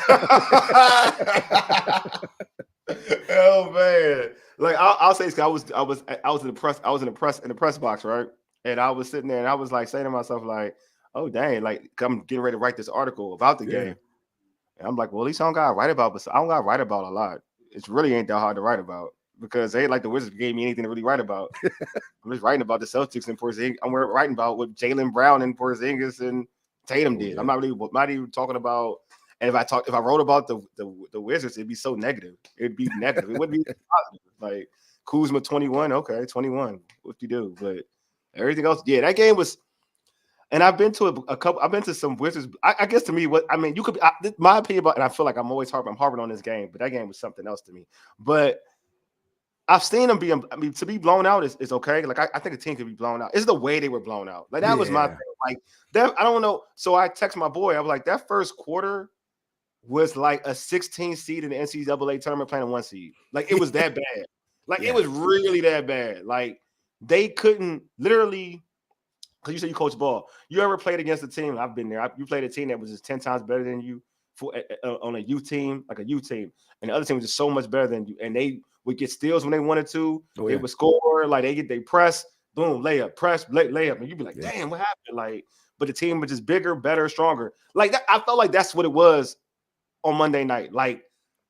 Oh man! Like, I'll say this, I was in the press box, right? And I was sitting there, and I was like saying to myself, like, "Oh dang!" Like, I'm getting ready to write this article about the game, and I'm like, "Well, at least I don't got to write about, but I don't got to write about a lot. It really ain't that hard to write about because they ain't like the Wizards gave me anything to really write about. I'm just writing about the Celtics and Porzingis. I'm writing about what Jaylen Brown and Porzingis and Tatum did. I'm not even talking about." And if I wrote about the Wizards, it'd be so negative. It'd be negative. It wouldn't be positive. Like, Kuzma 21, okay, 21. What you do? But everything else, that game was. And I've been to a couple. I've been to some Wizards. I guess to me, you could. My opinion about, and I feel like I'm harping on this game, but that game was something else to me. But I've seen them to be blown out is okay. Like, I think a team could be blown out. It's the way they were blown out. Like, that was my thing. Like, that, I don't know. So I text my boy. I was like, that first quarter was like a 16 seed in the NCAA tournament playing a 1 seed. Like, it was that bad. Like, it was really that bad. Like, they couldn't literally, because you said you coach ball. You ever played against a team? I've been there. You played a team that was just 10 times better than you on a youth team, like a youth team. And the other team was just so much better than you. And they would get steals when they wanted to. They would score. Like, they press, boom, layup, press, layup. And you'd be like, damn, what happened? Like, but the team was just bigger, better, stronger. Like, that, I felt like that's what it was on Monday night. Like,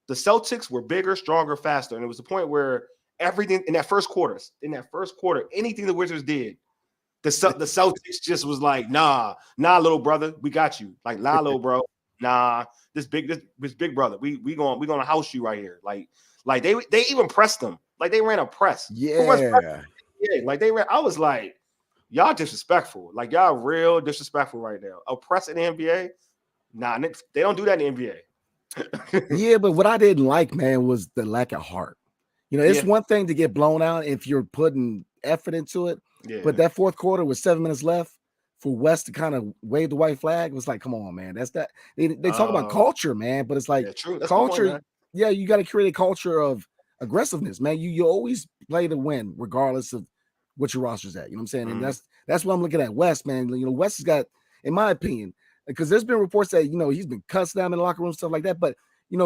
the Celtics were bigger, stronger, faster. And it was the point where everything in that first quarter, anything the Wizards did, the Celtics just was like, nah, little brother, we got you. Like, nah, little bro, nah, this big brother, we gonna house you right here. Like they even pressed them. Like they ran a press. Yeah. Yeah, like they ran. I was like, y'all disrespectful. Like y'all real disrespectful right now. A press in the NBA? Nah, they don't do that in the NBA. Yeah, but what I didn't like, man, was the lack of heart. You know, it's Yeah. one thing to get blown out if you're putting effort into it, but Yeah. that fourth quarter with 7 minutes left for West to kind of wave the white flag was like, come on, man. That's that. They talk about culture, man, but it's like Yeah, true. That's a good point, culture. man. Yeah, you got to create a culture of aggressiveness, man. You always play to win, regardless of what your roster's at. You know what I'm saying? And that's what I'm looking at. West, man. You know, West has got, in my opinion, because there's been reports that he's been cussed down in the locker room, stuff like that. But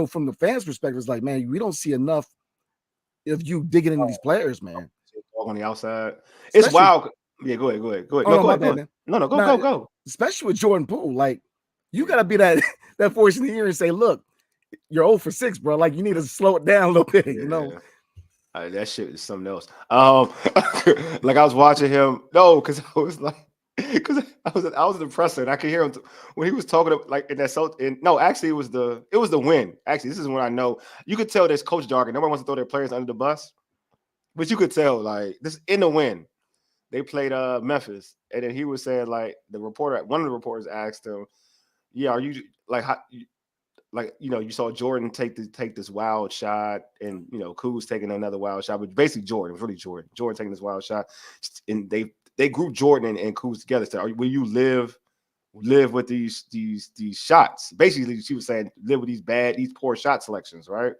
from the fans' perspective, it's like, man, we don't see enough of you digging into these players, man. On the outside, especially, it's wild. Yeah, go ahead. Oh, no, my bad, man. No, go. Especially with Jordan Poole, like you got to be that voice in the ear and say, look, you're 0 for 6, bro. Like you need to slow it down a little bit, That shit is something else. Like I was watching him. No, because I was like, because I was in the presser and I could hear him when he was talking like in that. No, actually, it was the win. Actually, this is when I know you could tell there's coach jargon. Nobody wants to throw their players under the bus, but you could tell like this in the win. They played Memphis, and then he was saying like one of the reporters asked him, "Yeah, are you like how?" You saw Jordan take this wild shot, and Kuz taking another wild shot, but basically Jordan, it was really Jordan taking this wild shot, and they grouped Jordan and Kuz together. So, will you live with these shots? Basically, she was saying live with these poor shot selections, right?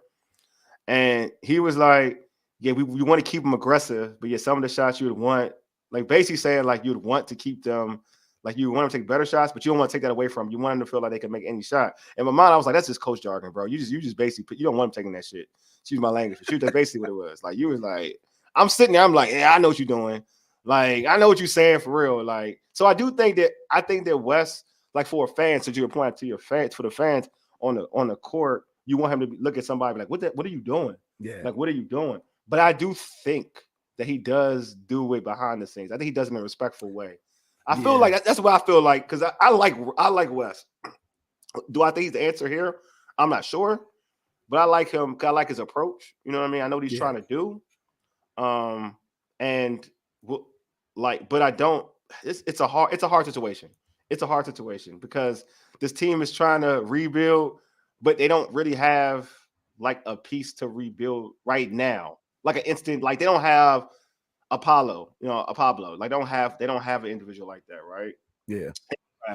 And he was like, yeah, we want to keep them aggressive, but yeah, some of the shots you would want, like basically saying like you'd want to keep them. Like you want them to take better shots, but you don't want to take that away from them. You want them to feel like they can make any shot. In my mind, I was like, that's just coach jargon, bro. You just basically you don't want them taking that shit. Excuse my language. Shoot, that's basically what it was. Like you was like, I'm sitting there, I'm like, yeah, I know what you're doing. Like, I know what you're saying for real. Like, so I think that West, like for a fan, so you're pointing to your fans, for the fans on the court, you want him to look at somebody like, what are you doing? Yeah. Like, what are you doing? But I do think that he does do it behind the scenes. I think he does it in a respectful way. I feel like that's what I feel like because I like West. Do I think he's the answer here? I'm not sure, but I like him. I like his approach. You know what I mean? I know what he's trying to do. But I don't. It's a hard situation. It's a hard situation because this team is trying to rebuild, but they don't really have like a piece to rebuild right now. Like an instant, like they don't have Pablo. Like they don't have an individual like that, right? Yeah.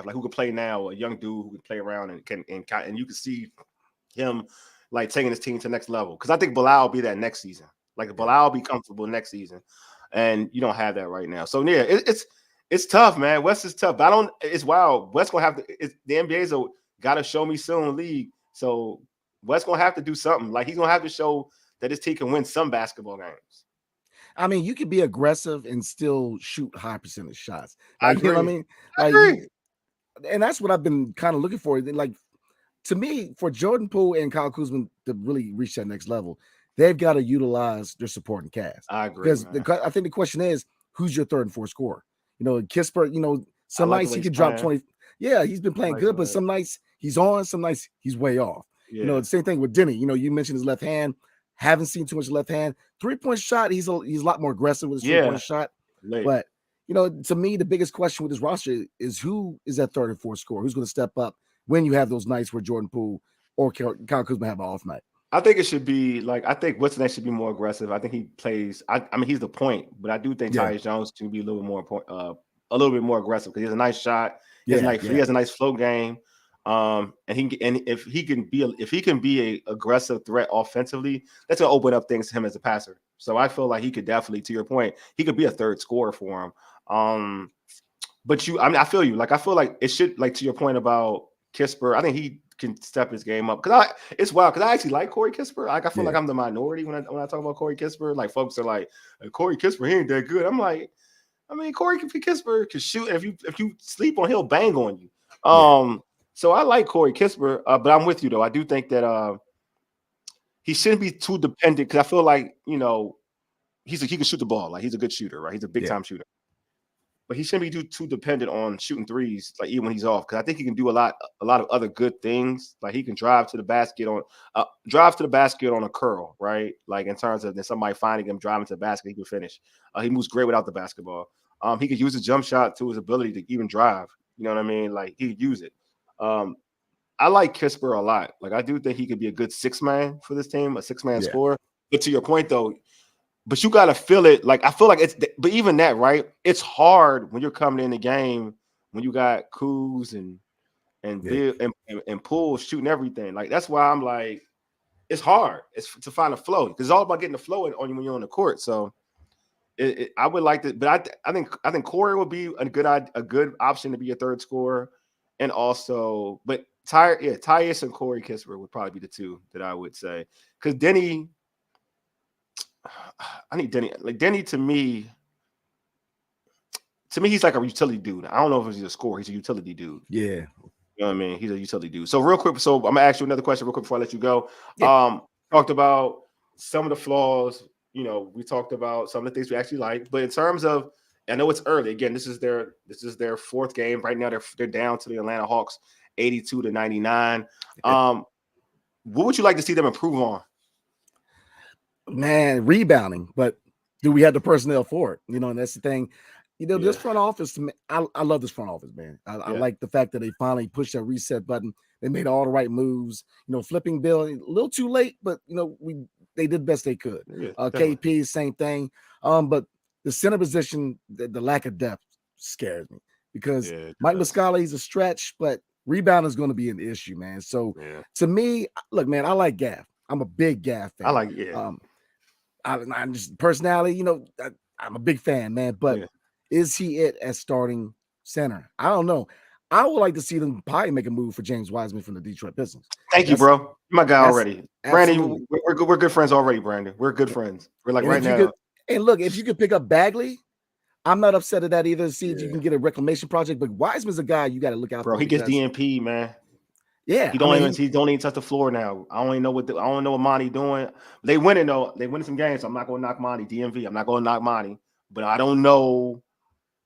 Like who could play now, a young dude who can play around and you can see him like taking his team to the next level. Because I think Bilal will be that next season. Like Bilal will be comfortable next season, and you don't have that right now. So yeah, it's tough, man. West is tough. But it's wild. West gonna have to. The NBA's got to show me soon league. So West gonna have to do something. Like he's gonna have to show that his team can win some basketball games. I mean, you could be aggressive and still shoot high percentage shots. Like, you know what I mean? I agree. And that's what I've been kind of looking for. Like, to me, for Jordan Poole and Kyle Kuzma to really reach that next level, they've got to utilize their supporting cast. I agree. Because I think the question is, who's your third and fourth scorer? Kispert, some nights he could drop 20. Yeah, he's been playing good, but some nights he's on, some nights he's way off. Yeah. The same thing with Denny. You mentioned his left hand. Haven't seen too much left hand. 3-point shot, he's a lot more aggressive with his 3-point shot. Late. But to me, the biggest question with this roster is who is that third and fourth scorer? Who's going to step up when you have those nights where Jordan Poole or Kyle Kuzma have an off night? I think it should be like I think what's next should be more aggressive. I think he plays. I mean, he's the point, but I do think Tyus Jones should be a little bit more aggressive because he has a nice shot. He has a nice flow game. And if he can be a aggressive threat offensively, that's gonna open up things to him as a passer. So I feel like he could definitely, to your point, he could be a third scorer for him. I feel you. Like I feel like it should, like to your point about Kispert, I think he can step his game up because it's wild because I actually like Corey Kispert. Like I feel like I'm the minority when I talk about Corey Kispert. Like folks are like, Corey Kispert, he ain't that good. I'm like, I mean, Corey Kispert can shoot. If you sleep on, he'll bang on you. So I like Corey Kispert, but I'm with you though. I do think that he shouldn't be too dependent because I feel like he can shoot the ball. Like he's a good shooter, right? He's a big time shooter. but he shouldn't be too dependent on shooting threes, like even when he's off. Because I think he can do a lot of other good things. Like he can drive to the basket on a curl, right? Like in terms of then somebody finding him driving to the basket, he can finish. He moves great without the basketball. He could use a jump shot to his ability to even drive. You know what I mean? Like he could use it. I like Kispert a lot. Like I do think he could be a good 6-man for this team, a 6-man scorer. But to your point though, but you got to feel it. Like I feel like but even that, right? It's hard when you're coming in the game when you got Kuz and Bill and Poole shooting everything. Like that's why I'm like, it's hard. It's to find a flow because it's all about getting the flow on you when you're on the court. So I would like to, but I think Corey would be a good option to be a third scorer, and also, but Tyus and Corey Kispert would probably be the two that I would say because Denny. I need Denny. Like Denny to me, he's like a utility dude. I don't know if he's a scorer. He's a utility dude. Yeah. You know what I mean? He's a utility dude. So real quick, I'm gonna ask you another question real quick before I let you go. Yeah. Talked about some of the flaws. You know, we talked about some of the things we actually like, but in terms of, I know it's early. Again, this is their fourth game right now. They're down to the Atlanta Hawks, 82-99. What would you like to see them improve on? Man, rebounding, but do we have the personnel for it? You know, and that's the thing. You know, this front office, I love this front office, man. I like the fact that they finally pushed that reset button. They made all the right moves. You know, flipping Bill a little too late, but you know, they did the best they could. KP, same thing. But the center position, the lack of depth scares me because Mike Muscala, he's a stretch, but rebound is going to be an issue, man. So to me, look, man, I like Gaff. I'm a big Gaff fan. I like I'm just personality, you know, I'm a big fan, man. But is he it as starting center? I don't know. I would like to see them probably make a move for James Wiseman from the Detroit Pistons. Thank you, bro. You're my guy already. Brandon, we're good friends already, Brandon. We're good friends. We're like right now. And look, if you could pick up Bagley, I'm not upset at that either. See if you can get a reclamation project. But Wiseman's a guy you got to look out for. Bro, he gets DNP, man. Yeah, he don't even touch the floor now. I don't know what Monty doing. They winning though. They winning some games. So I'm not going to knock Monty. DMV. I'm not going to knock Monty. But I don't know.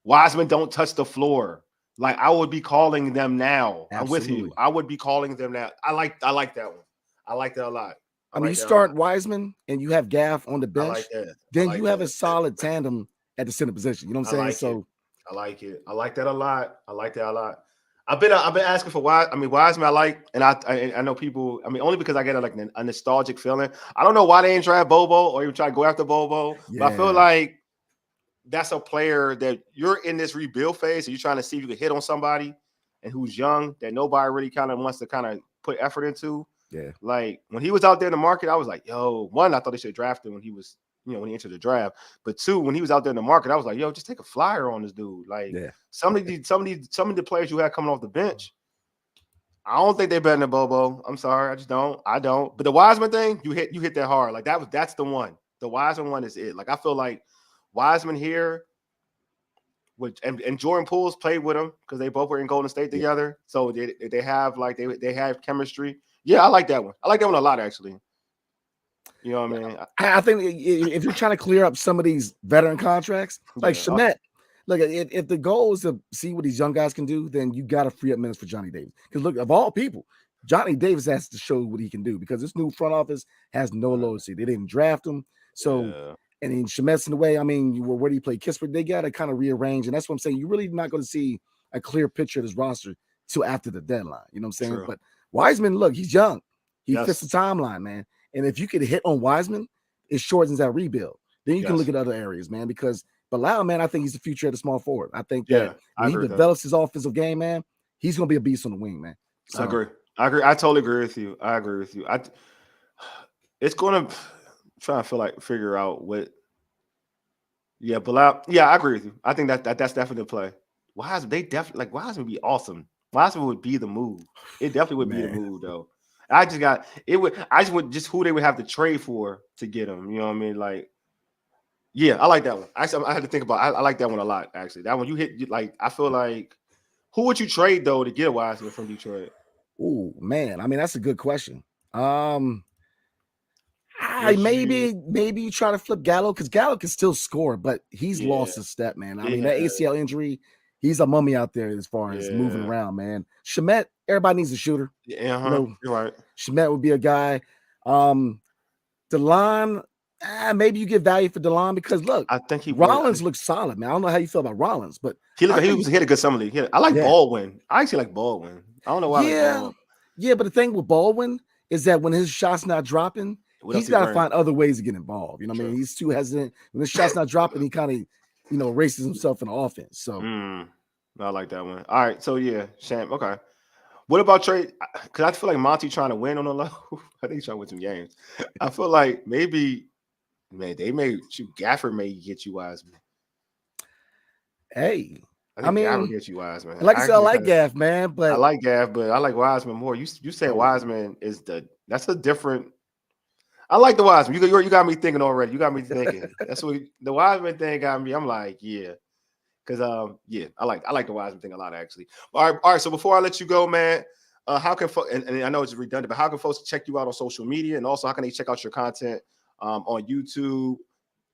Wiseman don't touch the floor. Like I would be calling them now. Absolutely. I'm with you. I would be calling them now. I like that one. I like that a lot. I mean, you start Wiseman and you have Gaff on the bench. Then you have a solid tandem at the center position. You know what I'm saying? I like it. I like that a lot. I've been asking for Wiseman. I like, and I know people. I mean, only because I get a nostalgic feeling. I don't know why they ain't draft Bobo or even try to go after Bobo, but I feel like that's a player that you're in this rebuild phase, and you're trying to see if you can hit on somebody and who's young that nobody really kind of wants to kind of put effort into. Yeah, like when he was out there in the market, I was like, yo, one, I thought they should draft him when he was, when he entered the draft. But two, when he was out there in the market, I was like, yo, just take a flyer on this dude. Like some of the players you had coming off the bench, I don't think they're better than Bobo. I'm sorry, I just don't. I don't. But the Wiseman thing, you hit that hard. Like that's the one. The Wiseman one is it. Like I feel like Wiseman here, and Jordan Poole's played with him because they both were in Golden State together. So they have they have chemistry. Yeah, I like that one. I like that one a lot, actually. You know what I mean? I think if you're trying to clear up some of these veteran contracts, like Shamet, look, if the goal is to see what these young guys can do, then you got to free up minutes for Johnny Davis. Because look, of all people, Johnny Davis has to show what he can do because this new front office has no loyalty. They didn't draft him. So, and then Shamet's in the way. I mean, where do you play Kispert? They got to kind of rearrange. And that's what I'm saying. You're really not going to see a clear picture of this roster till after the deadline. You know what I'm saying? True. But Wiseman, look, he's young. He fits the timeline, man. And if you could hit on Wiseman, it shortens that rebuild. Then you can look at other areas, man. Because Bilal, man, I think he's the future of the small forward. I think that when he develops his offensive game, man, he's going to be a beast on the wing, man. So, I agree. I totally agree with you. It's going to try to figure out what. Yeah, Bilal. Yeah, I agree with you. I think that's definitely the play. Wiseman would be awesome. Wiseman would be the move. It definitely would be the move, though. I just would just who they would have to trade for to get him. You know what I mean? Like, yeah, I like that one. Actually, I had to think about. I like that one a lot. Actually, that one you hit. Like, I feel like who would you trade though to get a Wiseman from Detroit? Oh man, I mean that's a good question. I Maybe you try to flip Gallo because Gallo can still score, but he's lost his step, man. I mean, that ACL injury, he's a mummy out there as far as moving around, man. Shamet, everybody needs a shooter. You're right. Shamet would be a guy. DeLon, maybe you get value for DeLon because look, I think Rollins looks solid, man. I don't know how you feel about Rollins, but he had a good summer league. I like Baldwin. I actually like Baldwin. I don't know why. But the thing with Baldwin is that when his shot's not dropping, he's got to find other ways to get involved. You know what I mean? He's too hesitant. When his shot's not dropping, he kind of, races himself in the offense. So I like that one. All right. So Sham. Okay. What about Trey? Because I feel like Monty trying to win on the low. I think he's trying to win some games. I feel like maybe, man, Gafford may get you Wiseman. Hey. I mean, Gaff will get you Wiseman. Like I said, I like Gaff, man, but I like Gaff, but I like Wiseman more. You say Wiseman is that's a different. I like the Wiseman. You got me thinking already. You got me thinking. That's what the Wiseman thing got me. I'm like, because I like the Wiseman thing a lot actually. All right. So before I let you go, man, how can folks? And I know it's redundant, but how can folks check you out on social media, and also how can they check out your content on YouTube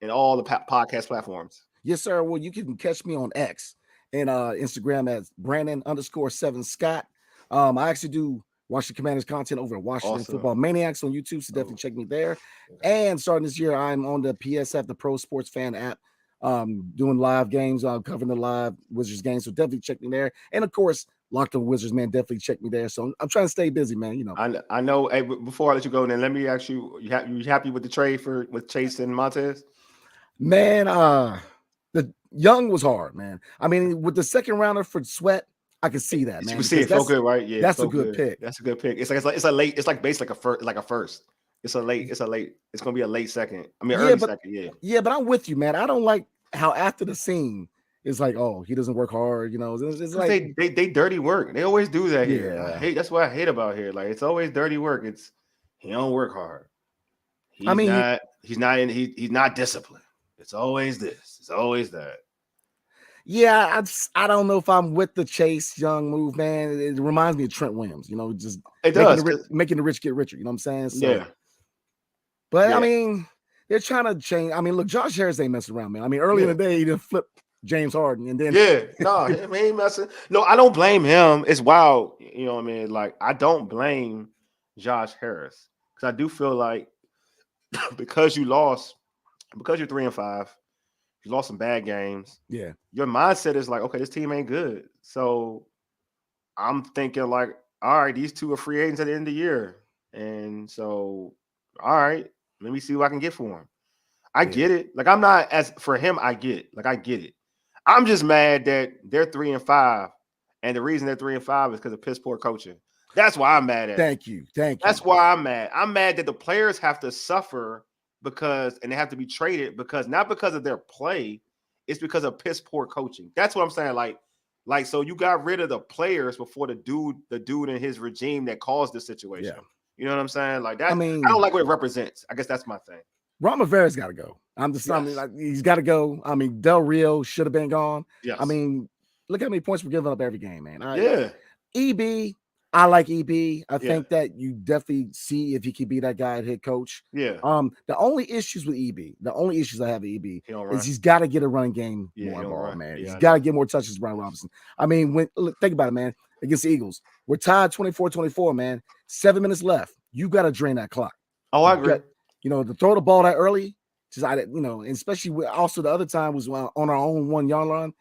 and all the podcast platforms? Yes, sir. Well, you can catch me on X and Instagram as Brandon_7 Scott. I actually do Washington Commanders content over at Washington Football Maniacs on YouTube, so definitely check me there. And starting this year, I'm on the PSF, the Pro Sports Fan app, doing live games, covering the live Wizards games, so definitely check me there. And of course, Locked On Wizards, man, definitely check me there. So I'm trying to stay busy, man. I know. Hey, before I let you go, then let me ask you: you happy with the trade with Chase and Montez? Man, the Young was hard, man. I mean, with the second rounder for Sweat, I can see that, man. You see it so good, right? Yeah, that's a good pick. That's a good pick. It's like basically a first. It's a late. It's gonna be a late second. I mean, early second. Yeah. Yeah, but I'm with you, man. I don't like how after the scene it's like, oh, he doesn't work hard. It's like they dirty work. They always do that here. That's what I hate about here. Like it's always dirty work. He don't work hard. He's not disciplined. It's always this. It's always that. Yeah, I don't know if I'm with the Chase Young move, man. It reminds me of Trent Williams, making the rich get richer. You know what I'm saying? So, yeah. But I mean, they're trying to change. I mean, look, Josh Harris ain't messing around, man. I mean, early in the day, he didn't flip James Harden, and then he ain't messing. No, I don't blame him. It's wild, you know what I mean? Like, I don't blame Josh Harris because I do feel like because you're 3-5. You lost some bad games. Yeah. Your mindset is like, okay, this team ain't good. So I'm thinking like, all right, these two are free agents at the end of the year. And so, all right, let me see what I can get for him. I get it. Like, I'm not for him, I get it. I'm just mad that they're 3-5. And the reason they're 3-5 is because of piss poor coaching. That's why I'm mad at it. Thank you. That's why I'm mad. I'm mad that the players have to suffer and they have to be traded not because of their play, it's because of piss poor coaching. That's what I'm saying. Like so you got rid of the players before the dude in his regime that caused this situation. Yeah. You know what I'm saying? Like that. I don't like what it represents. I guess that's my thing. Ron Rivera's got to go. He's got to go. I mean, Del Rio should have been gone. Yes. I mean, look how many points we're giving up every game, man. EB. I like EB. I think that you definitely see if he can be that guy at head coach. Yeah. The only issues with EB, the only issues I have with EB is he's got to get a running game more involved, man. He's got to get more touches, Brian Robinson. I mean, think about it, man. Against the Eagles, we're tied 24-24, man. 7 minutes left. You got to drain that clock. Oh, I agree. To throw the ball that early, and especially with also the other time was on our own 1 yard line.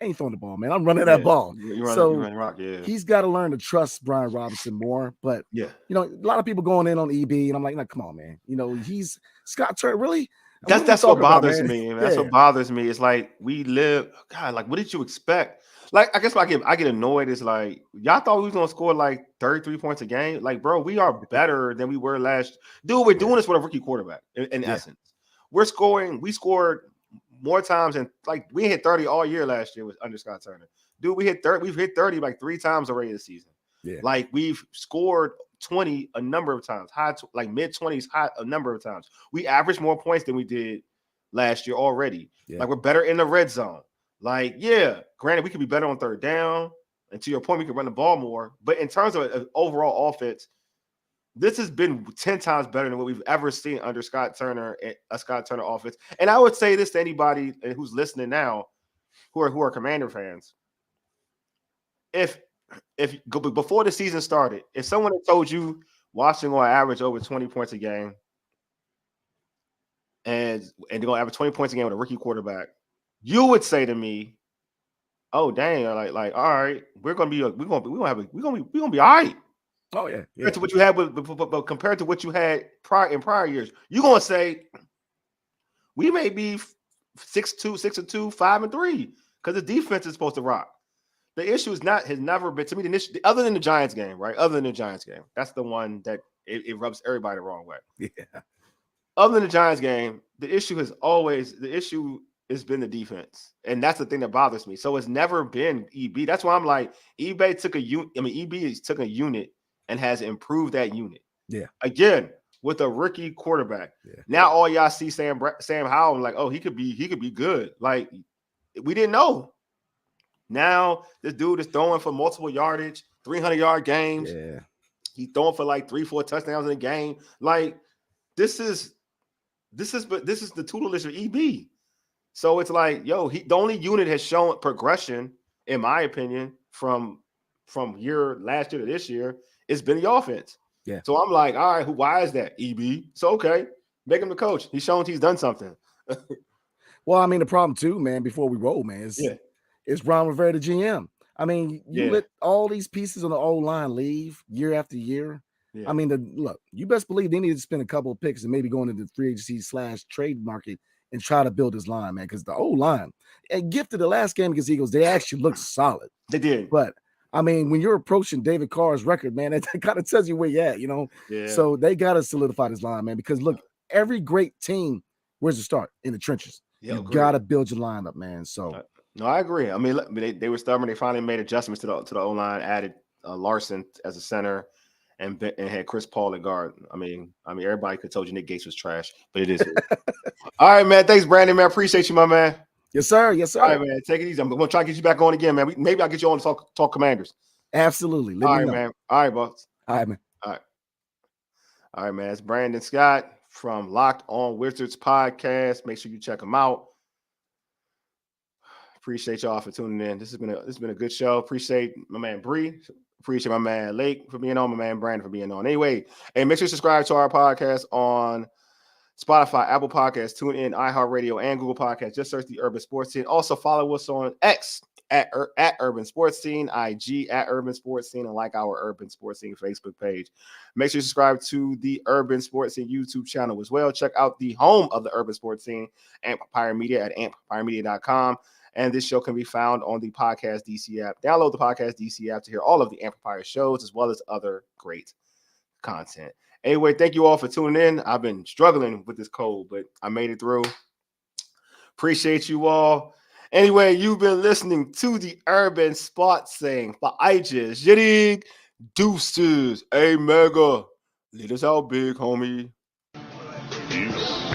Ain't throwing the ball, man. I'm running that ball. You're running rock, he's got to learn to trust Brian Robinson more. But a lot of people going in on EB, and I'm like, no, come on, man. He's Scott Turner. Really? That's what bothers me, man. That's what bothers me. It's like we live. God, like, what did you expect? Like, I guess I get annoyed. Is like y'all thought we was gonna score like 33 points a game. Like, bro, we are better than we were last. Dude, we're doing this with a rookie quarterback. In essence, we scored more times than like we hit 30 all year last year under Scott Turner. Dude, we've hit 30 like 3 times already this season. Yeah. Like we've scored 20 a number of times, like mid-20s high a number of times. We averaged more points than we did last year already. Yeah. Like we're better in the red zone. Like, granted, we could be better on third down. And to your point, we could run the ball more. But in terms of overall offense, this has been 10 times better than what we've ever seen under Scott Turner, a Scott Turner offense. And I would say this to anybody who's listening now, who are Commander fans. If before the season started, if someone had told you Washington will average over 20 points a game, and they're gonna average 20 points a game with a rookie quarterback, you would say to me, "Oh dang, like all right, we're gonna be all right." Oh yeah. Compared to what you had but compared to what you had in prior years, you're gonna say we may be 6-2, 6-2, 5-3 because the defense is supposed to rock. The issue has never been to me the issue, other than the Giants game, right? Other than the Giants game, that's the one that it rubs everybody the wrong way. Yeah. Other than the Giants game, the issue has been the defense, and that's the thing that bothers me. So it's never been EB. That's why I'm like EB took a unit and has improved that unit. Yeah. Again, with a rookie quarterback. Yeah. Now all y'all see Sam Howell and like, oh, he could be good. Like we didn't know. Now this dude is throwing for multiple yardage, 300-yard games. Yeah. He's throwing for like 3-4 touchdowns in a game. Like this is the tutelage of EB. So it's like, yo, the only unit has shown progression, in my opinion, from last year to this year, it's been the offense. Yeah. So I'm like, all right, why is that? EB. So okay, make him the coach. He's shown he's done something. Well, I mean, the problem too, man, before we roll, man, is Ron Rivera the GM. I mean, you let all these pieces on the old line leave year after year. Yeah. I mean, look, you best believe they need to spend a couple of picks and maybe go into the free agency / trade market and try to build this line, man, because the old line, and gifted the last game against the Eagles, they actually looked solid. They did. But I mean, when you're approaching David Carr's record, man, that kind of tells you where you're at, you know? Yeah. So they got to solidify this line, man, because look, every great team, where's the start? In the trenches. Yeah, you got to build your lineup, man. So no, I agree. I mean, they were stubborn. They finally made adjustments to the O-line, added Larson as a center, and had Chris Paul at guard. I mean, everybody could have told you Nick Gates was trash, but it is. All right, man. Thanks, Brandon, man. Appreciate you, my man. Yes, sir. Yes, sir. All right, man. Take it easy. I'm going to try to get you back on again, man. Maybe I'll get you on to talk Commanders. Absolutely. All right, man. All right, boss. All right, man. All right, man. It's Brandon Scott from Locked On Wizards podcast. Make sure you check him out. Appreciate y'all for tuning in. This has been a good show. Appreciate my man Bree. Appreciate my man Lake for being on. My man Brandon for being on. Anyway, hey, make sure you subscribe to our podcast on Spotify, Apple Podcasts, TuneIn, iHeartRadio, and Google Podcasts. Just search the Urban Sports Scene. Also follow us on X at Urban Sports Scene, IG at Urban Sports Scene, and like our Urban Sports Scene Facebook page. Make sure you subscribe to the Urban Sports Scene YouTube channel as well. Check out the home of the Urban Sports Scene, Empire Media at ampiremedia.com. And this show can be found on the Podcast DC app. Download the Podcast DC app to hear all of the Amplifier shows as well as other great content. Anyway, thank you all for tuning in. I've been struggling with this cold, but I made it through. Appreciate you all. Anyway, you've been listening to the Urban Sports Scene for Ages. Yidig Deuces. Hey, Mega. Lead us out, big homie. Peace.